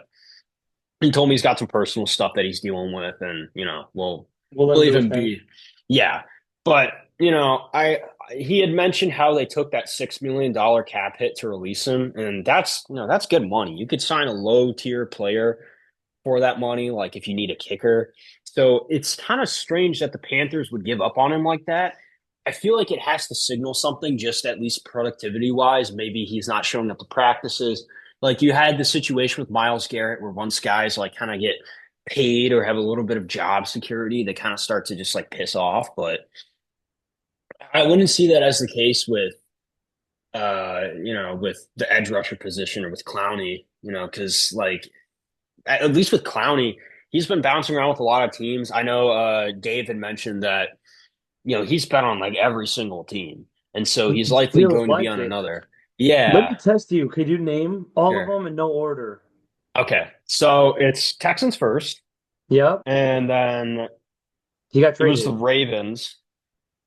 he told me he's got some personal stuff that he's dealing with, and We'll let him we'll do his even thing. be, yeah. But I he had mentioned how they took that $6 million cap hit to release him, and that's good money. You could sign a low tier player for that money, like if you need a kicker. So it's kind of strange that the Panthers would give up on him like that. I feel like it has to signal something, just at least productivity wise. Maybe he's not showing up to practices. Like you had the situation with Miles Garrett, where once guys like kind of get paid or have a little bit of job security, they kind of start to just like piss off. But I wouldn't see that as the case with with the edge rusher position or with Clowney, because like at least with Clowney, he's been bouncing around with a lot of teams. I know Dave had mentioned that, he's been on like every single team. And so he's likely Feels going to be like on it. another. Let me Yeah. test you. Could you name all of Sure. them in no order? Okay. So it's Texans first, Yep. and then He got it was the traded. Ravens.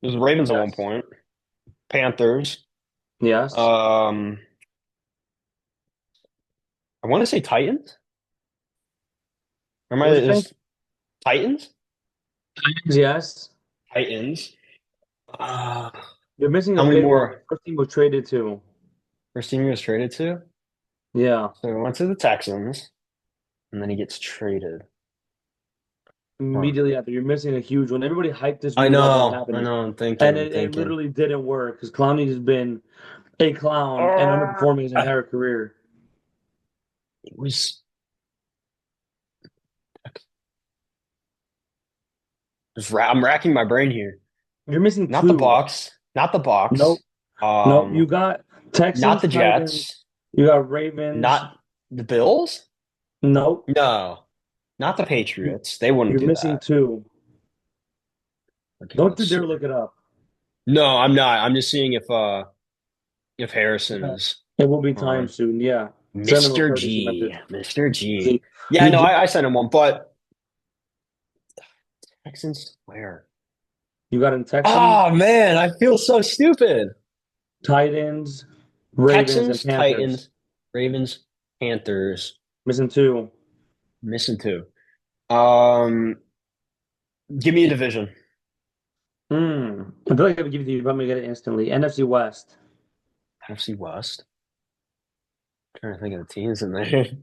It was the Ravens at one Yes. point. Panthers. Yes. Um, I want to say Titans. Or am I What'd you say? is Titans? Yes. Titans. Uh, You're missing how a many big one. more First team was traded to. first team he was traded to? Yeah. So he went to the Texans, and then he gets traded. Huh. Immediately after. You're missing a huge one. Everybody hyped this I move up like know, I happening. know. I'm thinking, And I'm it thinking. literally didn't work because Clowney has been a clown and Uh, underperforming his entire career. it was. I'm racking my brain here. You're missing Not the two. Bucks, not the Bucks. Nope. Nope. You Um, got not Texans, the Titans. Jets, You got Ravens. not the Bills. Nope. No, not the Patriots. They wouldn't You're do missing that. two. Okay, Don't let's you see. dare look it up. No, I'm not. I'm just seeing if Harrison Yeah. is It will be time on. soon. Yeah. Send him a Mr. courtesy G, message. Mr. G. See, Yeah, you no, just, I sent him one, but Texans where? you got in Texans, Oh man, I feel so stupid. Titans, Ravens, and Texans, Panthers. Titans, Ravens, Panthers, Missing two. missing two. Um, Give me a division. I feel like I would give it to you. You're probably get it instantly. NFC West. NFC West. Trying to think of the teams in there. You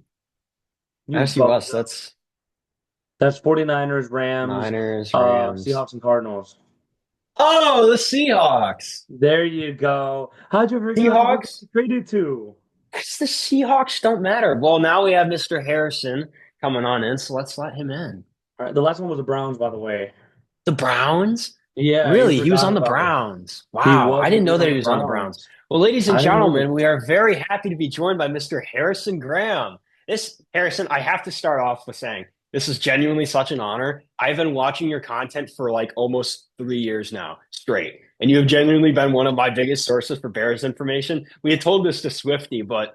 NFC bugged West, out. that's That's 49ers, Rams, Niners, Rams. Seahawks, and Cardinals. Oh, the Seahawks. There you go. How'd you forget who we Seahawks. traded to? Because the Seahawks don't matter. Well, now we have Mr. Harrison coming on in, so let's let him in. All right, the last one was the Browns, by the way. The Browns? Yeah, you Really? He was forgot on the about it. Browns. He Wow. I was didn't he know was that on he the was on the Browns. Browns. Well, ladies and I didn't gentlemen, either. we are very happy to be joined by Mr. Harrison Graham. This, Harrison, I have to start off with saying this is genuinely such an honor. I've been watching your content for like almost 3 years now straight, and you have genuinely been one of my biggest sources for Bears information. We had told this to Swifty, but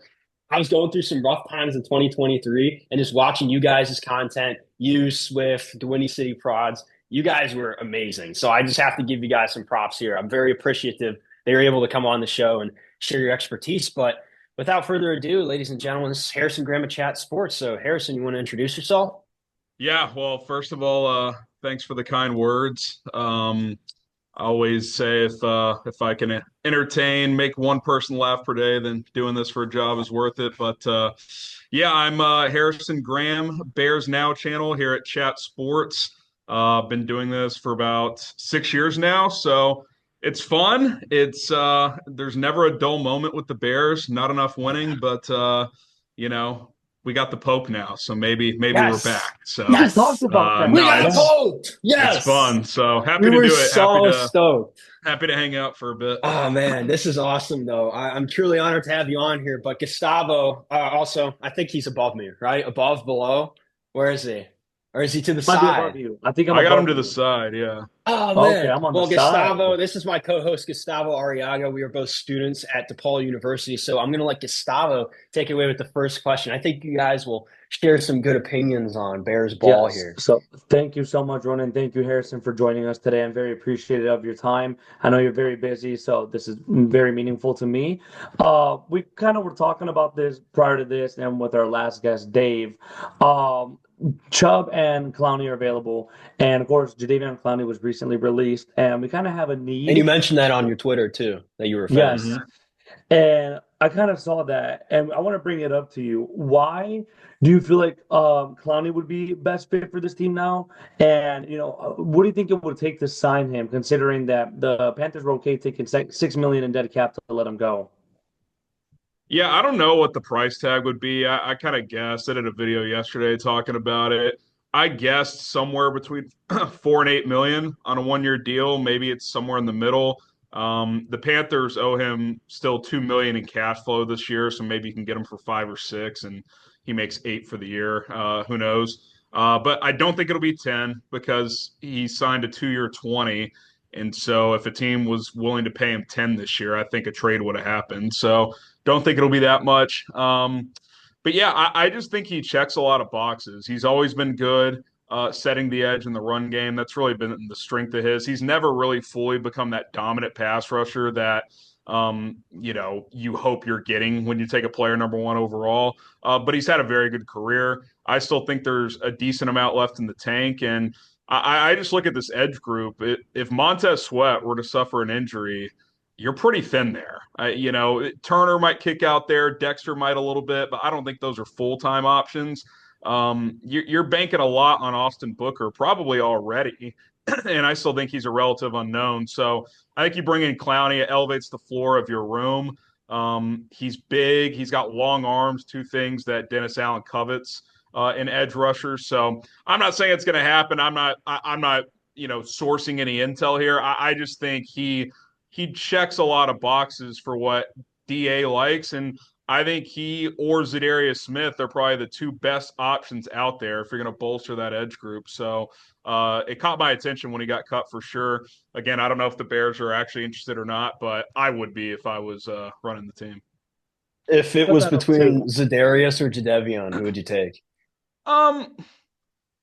I was going through some rough times in 2023 and just watching you guys' content, you, Swift, the Windy City Prods. You guys were amazing. So I just have to give you guys some props here. I'm very appreciative they were able to come on the show and share your expertise. But without further ado, ladies and gentlemen, this is Harrison Graham at Chat Sports. So, Harrison, you want to introduce yourself? Yeah, well, first of all, thanks for the kind words. I always say if I can entertain, make one person laugh per day, then doing this for a job is worth it. But yeah, I'm Harrison Graham, Bears Now channel here at Chat Sports. Been doing this for about 6 years now, so it's fun. It's there's never a dull moment with the Bears. Not enough winning, but you know, we got the Pope now, so maybe we're Yes. back. So We just talked Yes. about that. We no, got Yeah. poked. it's Yes. fun. So We happy to were do it. so stoked. Happy to hang out for a bit. Oh man, this is awesome though. I'm truly honored to have you on here. But Gustavo, also, I think he's above me, right? Above, below. Where is he? Or is he to the Might be above side? you. I think I'm I got him above to the you. side. Yeah. Oh Okay, man. I'm on the Well, side. Gustavo, this is my co-host Gustavo Arriaga. We are both students at DePaul University. So I'm gonna let Gustavo take it away with the first question. I think you guys will share some good opinions on Bears ball Yes. here. So thank you so much, Ronan. Thank you, Harrison, for joining us today. I'm very appreciative of your time. I know you're very busy, so this is very meaningful to me. We kind of were talking about this prior to this and with our last guest, Dave. Um, Chubb and Clowney are available, and of course, Jadeveon Clowney was recently released, and we kind of have a And you need. mentioned that on your Twitter too, that you were a fan. Yes. hmm And I kind of saw that, and I want to bring it up to you. Why do you feel like Clowney would be best fit for this team now? And what do you think it would take to sign him, considering that the Panthers were okay taking 6 million in dead cap to let him go? Yeah, I don't know what the price tag would be. I kind of guessed. I did a video yesterday talking about it. I guessed somewhere between 4 and 8 million on a 1 year deal. Maybe it's somewhere in the middle. The Panthers owe him still 2 million in cash flow this year, so maybe you can get him for 5 or 6, and he makes 8 for the year. Who knows? But I don't think it'll be 10 because he signed a 2 year 20. And so if a team was willing to pay him 10 this year, I think a trade would have happened. So don't think it'll be that much. But yeah, I just think he checks a lot of boxes. He's always been good setting the edge in the run game. That's really been the strength of his. He's never really fully become that dominant pass rusher that you hope you're getting when you take a player number one overall. But he's had a very good career. I still think there's a decent amount left in the tank, and I just look at this edge group. If Montez Sweat were to suffer an injury, you're pretty thin there. Turner might kick out there, Dexter might a little bit, but I don't think those are full-time options. You're banking a lot on Austin Booker, probably already, and I still think he's a relative unknown. So I think you bring in Clowney, it elevates the floor of your room. He's big, he's got long arms, two things that Dennis Allen covets in edge rushers. So I'm not saying it's going to happen. I'm not sourcing any intel here. I just think he checks a lot of boxes for what DA likes, and I think he or Zadarius Smith are probably the two best options out there if you're going to bolster that edge group. So it caught my attention when he got cut for sure. Again, I don't know if the Bears are actually interested or not, but I would be if I was running the team. If I it set was that up between too. Zadarius or Jadeveon, who would you take? Um,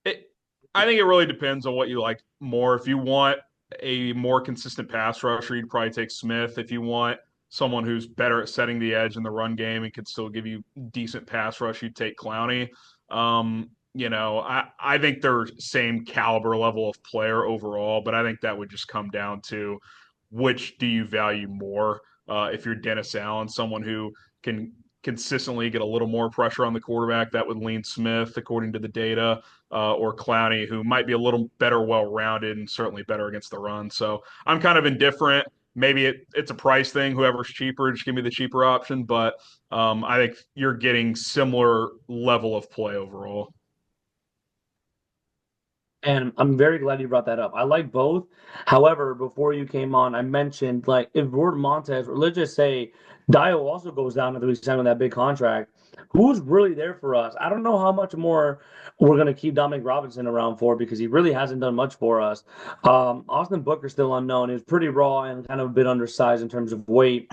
I think it really depends on what you like more. If you want a more consistent pass rusher, you'd probably take Smith. If you want someone who's better at setting the edge in the run game and could still give you decent pass rush, you'd take Clowney. I think they're same caliber level of player overall, but I think that would just come down to which do you value more? If you're Dennis Allen, someone who consistently get a little more pressure on the quarterback, that would lean Smith, according to the data, or Clowney, who might be a little better well-rounded and certainly better against the run. So I'm kind of indifferent. Maybe it's a price thing. Whoever's cheaper, just give me the cheaper option. But I think you're getting similar level of play overall. And I'm very glad you brought that up. I like both. However, before you came on, I mentioned like if Gordon Montez, or let's just say Dio also goes down after we sign with that big contract, who's really there for us? I don't know how much more we're gonna keep Dominic Robinson around for because he really hasn't done much for us. Austin Booker's still unknown. He's pretty raw and kind of a bit undersized in terms of weight.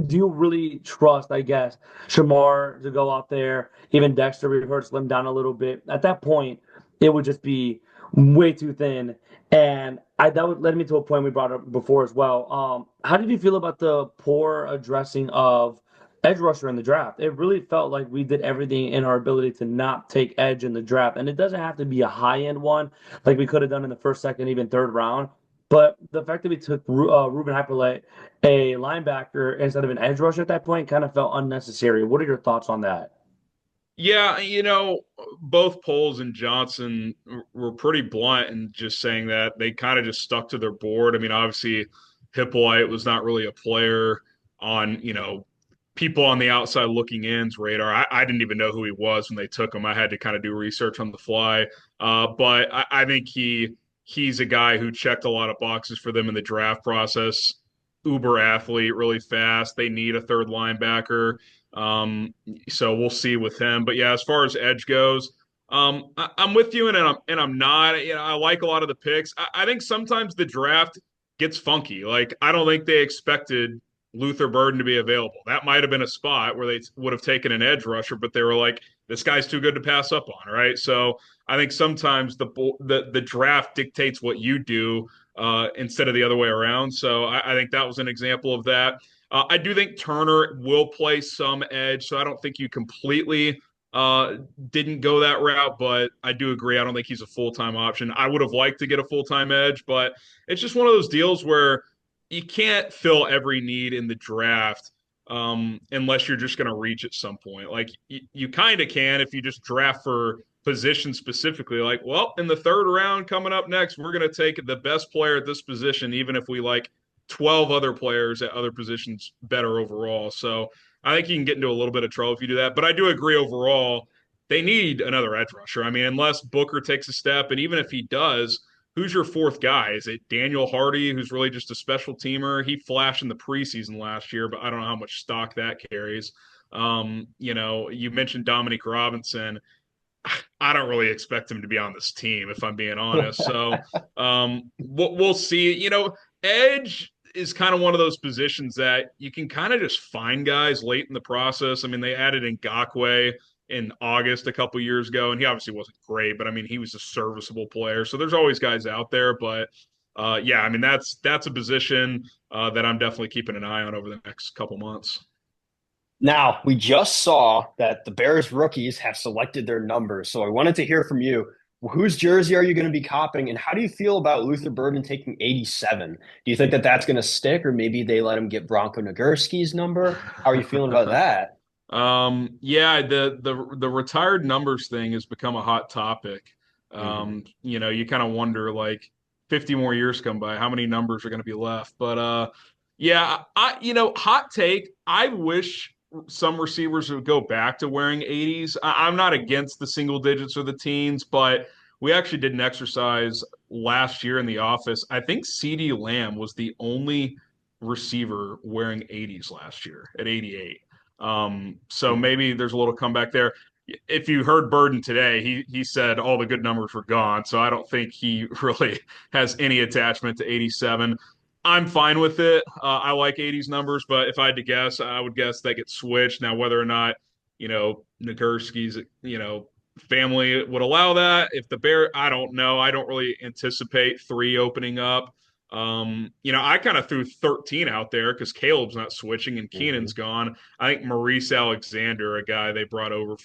Do you really trust, I guess, Shamar to go out there? Even Dexter, we heard slim down a little bit. At that point, it would just be way too thin. And that would led me to a point we brought up before as well. How did you feel about the poor addressing of edge rusher in the draft? It really felt like we did everything in our ability to not take edge in the draft. And it doesn't have to be a high end one like we could have done in the first, second, even third round. But the fact that we took Ruben Hyperlate, a linebacker, instead of an edge rusher at that point kind of felt unnecessary. What are your thoughts on that? Yeah, both Poles and Johnson were pretty blunt in just saying that they kind of just stuck to their board. I mean, obviously, Hippolyte was not really a player on, people on the outside looking in's radar. I didn't even know who he was when they took him. I had to kind of do research on the fly. But I think he's a guy who checked a lot of boxes for them in the draft process. Uber athlete, really fast. They need a third linebacker. So we'll see with him. But yeah, as far as edge goes, I'm with you, and I'm not. I like a lot of the picks. I think sometimes the draft gets funky. Like I don't think they expected Luther Burden to be available. That might have been a spot where they would have taken an edge rusher, but they were like, this guy's too good to pass up on, right? So I think sometimes the draft dictates what you do instead of the other way around. So I think that was an example of that. I do think Turner will play some edge, so I don't think you completely uh, didn't go that route, but I do agree. I don't think he's a full-time option. I would have liked to get a full-time edge, but it's just one of those deals where you can't fill every need in the draft unless you're just going to reach at some point. Like you kind of can if you just draft for position specifically. Like, well, in the third round coming up next, we're going to take the best player at this position, even if we like 12 other players at other positions better overall. So I think you can get into a little bit of trouble if you do that. But I do agree overall, they need another edge rusher. I mean, unless Booker takes a step, and even if he does, who's your fourth guy? Is it Daniel Hardy, who's really just a special teamer? He flashed in the preseason last year, but I don't know how much stock that carries. You mentioned Dominic Robinson. I don't really expect him to be on this team, if I'm being honest. So we'll see. Edge is kind of one of those positions that you can kind of just find guys late in the process. I mean, they added Ngakoue in August a couple years ago, and he obviously wasn't great, but I mean, he was a serviceable player. So there's always guys out there, but yeah, I mean, that's a position that I'm definitely keeping an eye on over the next couple months. Now, we just saw that the Bears rookies have selected their numbers. So I wanted to hear from you. Whose jersey are you going to be copying? And how do you feel about Luther Burden taking 87? Do you think that that's going to stick, or maybe they let him get Bronco Nagurski's number? How are you feeling about that? Yeah, the retired numbers thing has become a hot topic. You kind of wonder like 50 more years come by, how many numbers are going to be left? But yeah, hot take. I wish some receivers would go back to wearing 80s. I'm not against the single digits or the teens, but we actually did an exercise last year in the office. I think CeeDee Lamb was the only receiver wearing 80s last year at 88. So maybe there's a little comeback there. If you heard Burden today, he said all the good numbers were gone. So I don't think he really has any attachment to 87. I'm fine with it. I like 80s numbers, but if I had to guess, I would guess they get switched. Now, whether or not, Nagurski's, family would allow that. If the Bear, I don't know. I don't really anticipate 3 opening up. I kind of threw 13 out there because Caleb's not switching and Keenan's gone. I think Maurice Alexander, a guy they brought over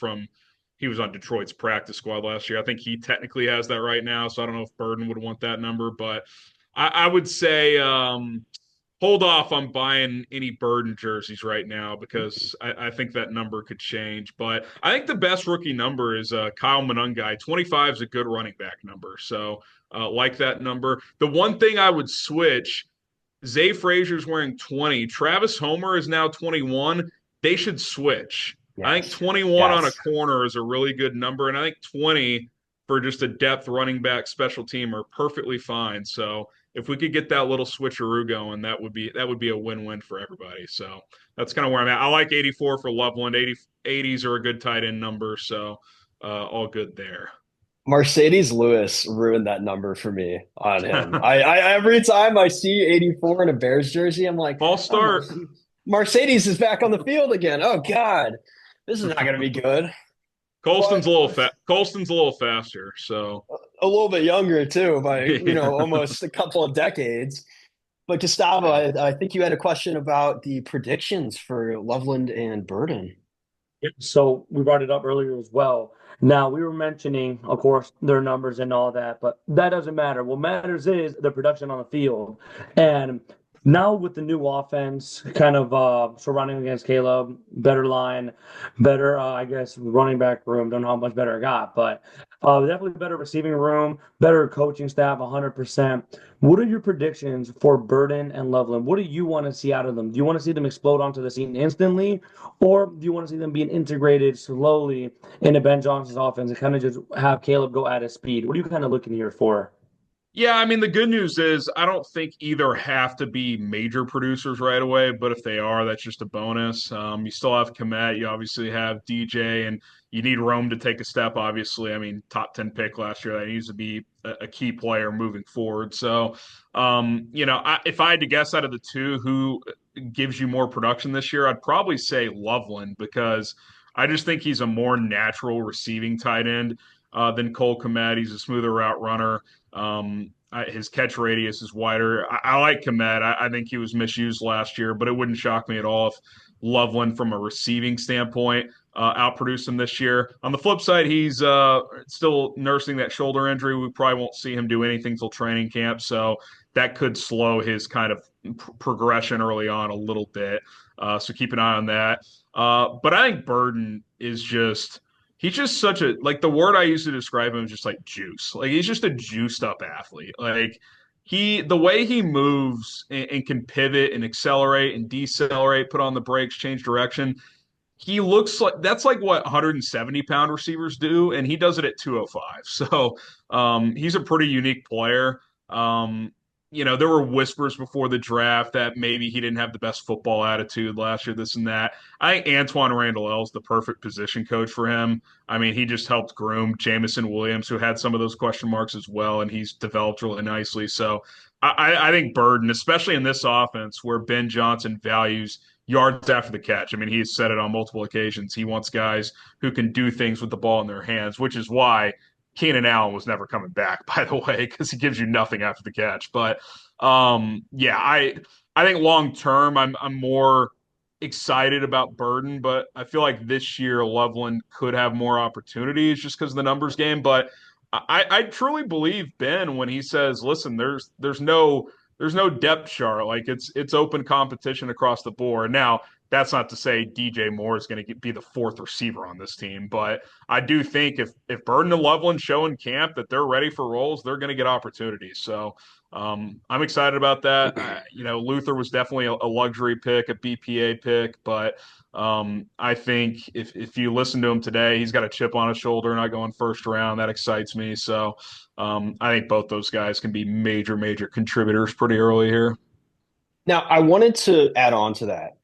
he was on Detroit's practice squad last year. I think he technically has that right now. So I don't know if Burden would want that number, but I would say hold off on buying any Burden jerseys right now because I think that number could change. But I think the best rookie number is Kyle Monungai. 25 is a good running back number. So like that number. The one thing I would switch, Zay Frazier's wearing 20. Travis Homer is now 21. They should switch. I think Yes. 21 on a Yes. corner is a really good number. And I think 20 for just a depth running back special team are perfectly fine. So if we could get that little switcheroo going, that would be a win-win for everybody. So that's kind of where I'm at. I like 84 for Loveland. 80s are a good tight end number. So all good there. Mercedes Lewis ruined that number for me on him. I every time I see 84 in a Bears jersey, I'm like, False oh, start. Mercedes is back on the field again. Oh God, this is not going to be good. Colston's But Colston's a little faster, so a little bit younger too, by yeah. almost a couple of decades. But Gustavo, I think you had a question about the predictions for Loveland and Burden. So we brought it up earlier as well. Now we were mentioning, of course, their numbers and all that, but that doesn't matter. What matters is the production on the field. And now with the new offense kind of surrounding against Caleb, better line, better, I guess, running back room. Don't know how much better it got, but definitely better receiving room, better coaching staff, 100%. What are your predictions for Burden and Loveland? What do you want to see out of them? Do you want to see them explode onto the scene instantly, or do you want to see them being integrated slowly into Ben Johnson's offense and kind of just have Caleb go at his speed? What are you kind of looking here for? Yeah, I mean the good news is I don't think either have to be major producers right away, but if they are, that's just a bonus. You still have Komet, you obviously have DJ, and you need Rome to take a step. Obviously, I mean top 10 pick last year, that needs to be a key player moving forward. So, if I had to guess out of the two, who gives you more production this year, I'd probably say Loveland because I just think he's a more natural receiving tight end than Cole Komet. He's a smoother route runner. His catch radius is wider. I like Komet. I think he was misused last year, but it wouldn't shock me at all if Loveland, from a receiving standpoint, outproduced him this year. On the flip side, he's still nursing that shoulder injury. We probably won't see him do anything till training camp, so that could slow his kind of progression early on a little bit. So keep an eye on that. But I think Burden is just he's just such a like the word I used to describe him is just like juice. Like he's just a juiced up athlete. Like the way he moves and can pivot and accelerate and decelerate, put on the brakes, change direction. He looks like that's like what 170-pound receivers do, and he does it at 205. So he's a pretty unique player. There were whispers before the draft that maybe he didn't have the best football attitude last year, this and that. I think Antoine Randall is the perfect position coach for him. I mean, he just helped groom Jamison Williams, who had some of those question marks as well, and he's developed really nicely. So I think Burden, especially in this offense where Ben Johnson values yards after the catch. I mean, he's said it on multiple occasions. He wants guys who can do things with the ball in their hands, which is why Keenan Allen was never coming back, by the way, because he gives you nothing after the catch. But yeah, I think long term, I'm more excited about Burden, but I feel like this year Loveland could have more opportunities just because of the numbers game. But I truly believe Ben when he says, "Listen, there's no depth chart. Like it's open competition across the board." Now, that's not to say DJ Moore is going to be the fourth receiver on this team, but I do think if Burden and Loveland show in camp that they're ready for roles, they're going to get opportunities. So I'm excited about that. Luther was definitely a luxury pick, a BPA pick, but I think if you listen to him today, he's got a chip on his shoulder, not going first round. That excites me. So I think both those guys can be major, major contributors pretty early here. Now, I wanted to add on to that.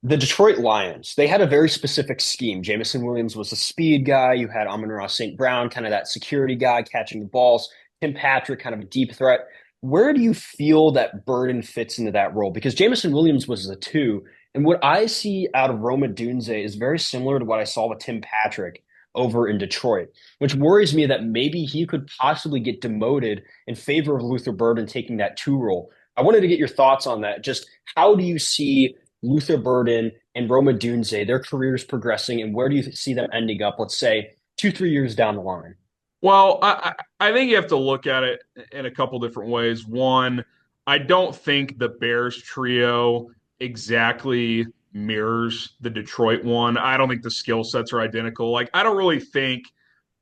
The Detroit Lions, they had a very specific scheme. Jamison Williams was a speed guy. You had Amon-Ra St. Brown, kind of that security guy catching the balls. Tim Patrick, kind of a deep threat. Where do you feel that Burden fits into that role? Because Jamison Williams was the two. And what I see out of Roma Dunze is very similar to what I saw with Tim Patrick over in Detroit, which worries me that maybe he could possibly get demoted in favor of Luther Burden taking that two role. I wanted to get your thoughts on that. Just how do you see Luther Burden and Roma Dunze, their careers progressing, and where do you see them ending up, let's say, 2, 3 years down the line? Well, I think you have to look at it in a couple different ways. One, I don't think the Bears trio exactly mirrors the Detroit one. I don't think the skill sets are identical. Like, I don't really think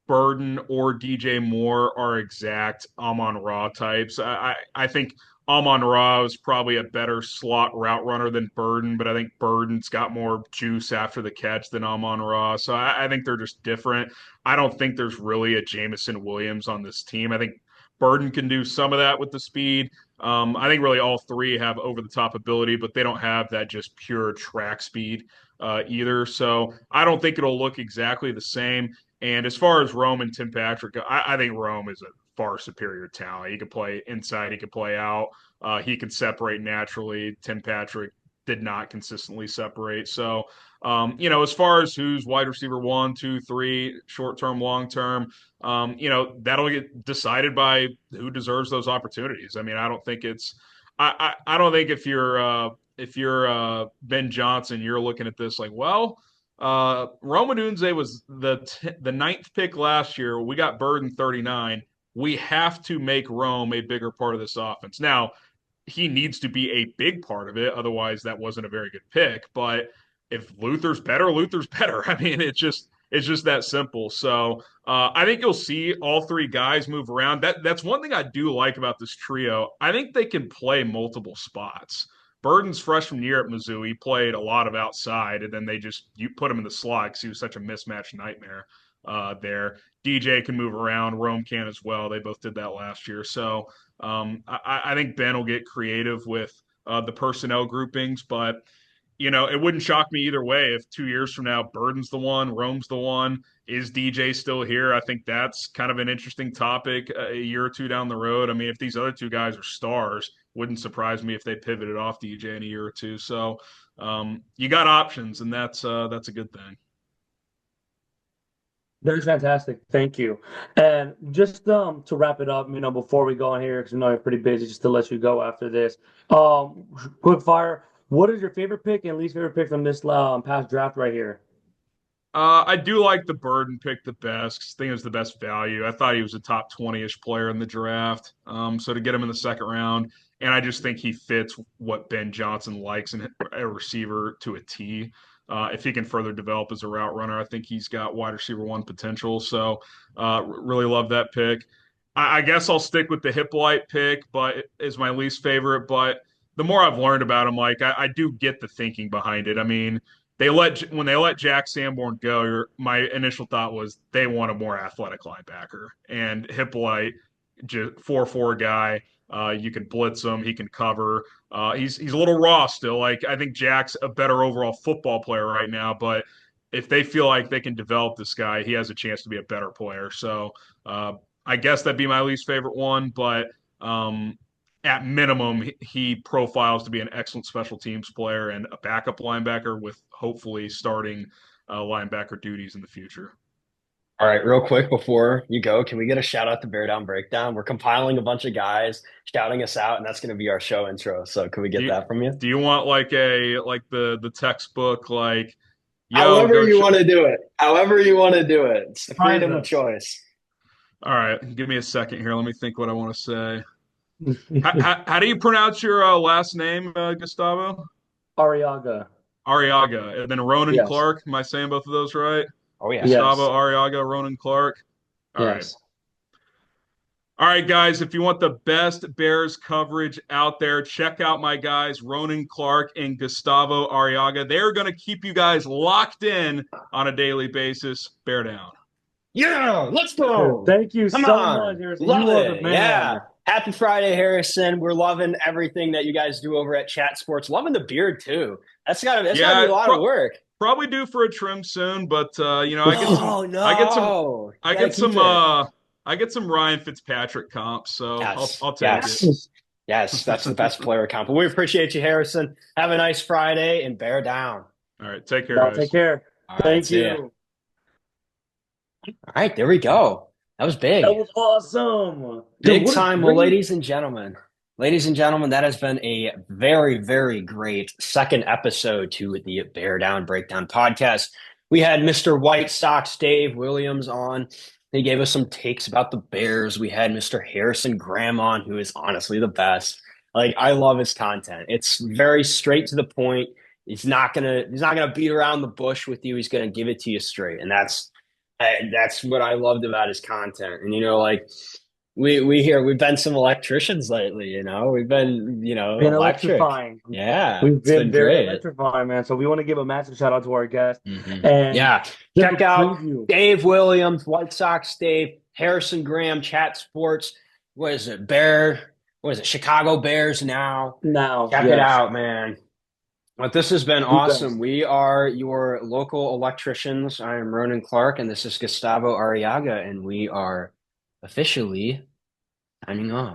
Burden or DJ Moore are exact Amon-Ra types. I think Amon-Ra is probably a better slot route runner than Burden, but I think Burden's got more juice after the catch than Amon-Ra. So I think they're just different. I don't think there's really a Jamison Williams on this team. I think Burden can do some of that with the speed. I think really all three have over the top ability, but they don't have that just pure track speed either. So I don't think it'll look exactly the same. And as far as Rome and Tim Patrick, I think Rome is a far superior talent. He can play inside, he can play out, he can separate naturally. Tim Patrick did not consistently separate. So, as far as who's wide receiver 1, 2, 3, short term, long term, that'll get decided by who deserves those opportunities. I mean, I don't think it's, I don't think if you're Ben Johnson, you're looking at this like, well, Rome Odunze was the ninth pick last year. We got Burden 39. We have to make Rome a bigger part of this offense. Now, he needs to be a big part of it. Otherwise, that wasn't a very good pick. But if Luther's better, Luther's better. I mean, it's just that simple. So I think you'll see all three guys move around. That's one thing I do like about this trio. I think they can play multiple spots. Burden's freshman year at Mizzou, he played a lot of outside, and then you put him in the slot because he was such a mismatch nightmare there. DJ can move around, Rome can as well. They both did that last year. So I think Ben will get creative with the personnel groupings, but it wouldn't shock me either way if 2 years from now, Burden's the one, Rome's the one. Is DJ still here? I think that's kind of an interesting topic a year or two down the road. I mean, if these other two guys are stars, wouldn't surprise me if they pivoted off DJ in a year or two. So you got options, and that's a good thing. That is fantastic. Thank you. And just to wrap it up, before we go on here, because you're pretty busy, just to let you go after this. Quick fire. What is your favorite pick and least favorite pick from this past draft right here? I do like the Burden pick the best 'cause I think it was the best value. I thought he was a top 20-ish player in the draft. So to get him in the second round, and I just think he fits what Ben Johnson likes in a receiver to a T. If he can further develop as a route runner, I think he's got wide receiver 1 potential. So really love that pick. I guess I'll stick with the Hippolyte pick, but is my least favorite. But the more I've learned about him, like I do get the thinking behind it. I mean, when they let Jack Sanborn go, my initial thought was they want a more athletic linebacker, and Hippolyte, just 4-4 guy. You can blitz him, he can cover. He's a little raw still. Like I think Jack's a better overall football player right now, but if they feel like they can develop this guy, he has a chance to be a better player. So I guess that'd be my least favorite one, but at minimum, he profiles to be an excellent special teams player and a backup linebacker with hopefully starting linebacker duties in the future. All right, real quick before you go, can we get a shout out to Bear Down Breakdown? We're compiling a bunch of guys shouting us out, and that's going to be our show intro. So can we get that from you? Do you want the textbook however you want to do it? However you want to do it. It's the freedom of choice. All right, give me a second here. Let me think what I want to say. how do you pronounce your last name, Gustavo? Arriaga. Arriaga. And then Ronan Yes. Clark. Am I saying both of those right? Oh, yeah. Gustavo, Yes. Arriaga, Ronan Clark. All right. Yes. All right, guys, if you want the best Bears coverage out there, check out my guys, Ronan Clark and Gustavo Arriaga. They're going to keep you guys locked in on a daily basis. Bear down. Yeah, let's go. Thank you Come so on. much, Harrison. Love You are it. the man. Yeah. Happy Friday, Harrison. We're loving everything that you guys do over at Chat Sports. Loving the beard, too. That's gotta be a lot of work. Probably due for a trim soon, but I get some Ryan Fitzpatrick comps, so yes. I'll take it. Yes, that's the best player comp. But we appreciate you, Harrison. Have a nice Friday and bear down. All right, take care, guys. Take care. Thank you. All right, there we go. That was big. That was awesome. Big time. Well, ladies and gentlemen, that has been a very, very great second episode to the Bear Down Breakdown podcast. We had Mr. White Sox Dave Williams on. He gave us some takes about the Bears. We had Mr. Harrison Graham on, who is honestly the best. Like I love his content. It's very straight to the point. He's not gonna beat around the bush with you. He's gonna give it to you straight, and that's what I loved about his content. And like we've been some electricians lately. We've been Been electric. electrifying. Yeah, We've it's been been very great. electrifying, man. So we want to give a massive shout out to our guest. And Yeah, just check a out preview. Dave Williams, White Sox Dave, Harrison Graham, Chat Sports. What is it? What is it? Chicago Bears now. Now, Check it yes. out, man. But this has been The best. awesome. We are your local electricians. I am Ronan Clark, and this is Gustavo Arriaga, and we are officially signing off.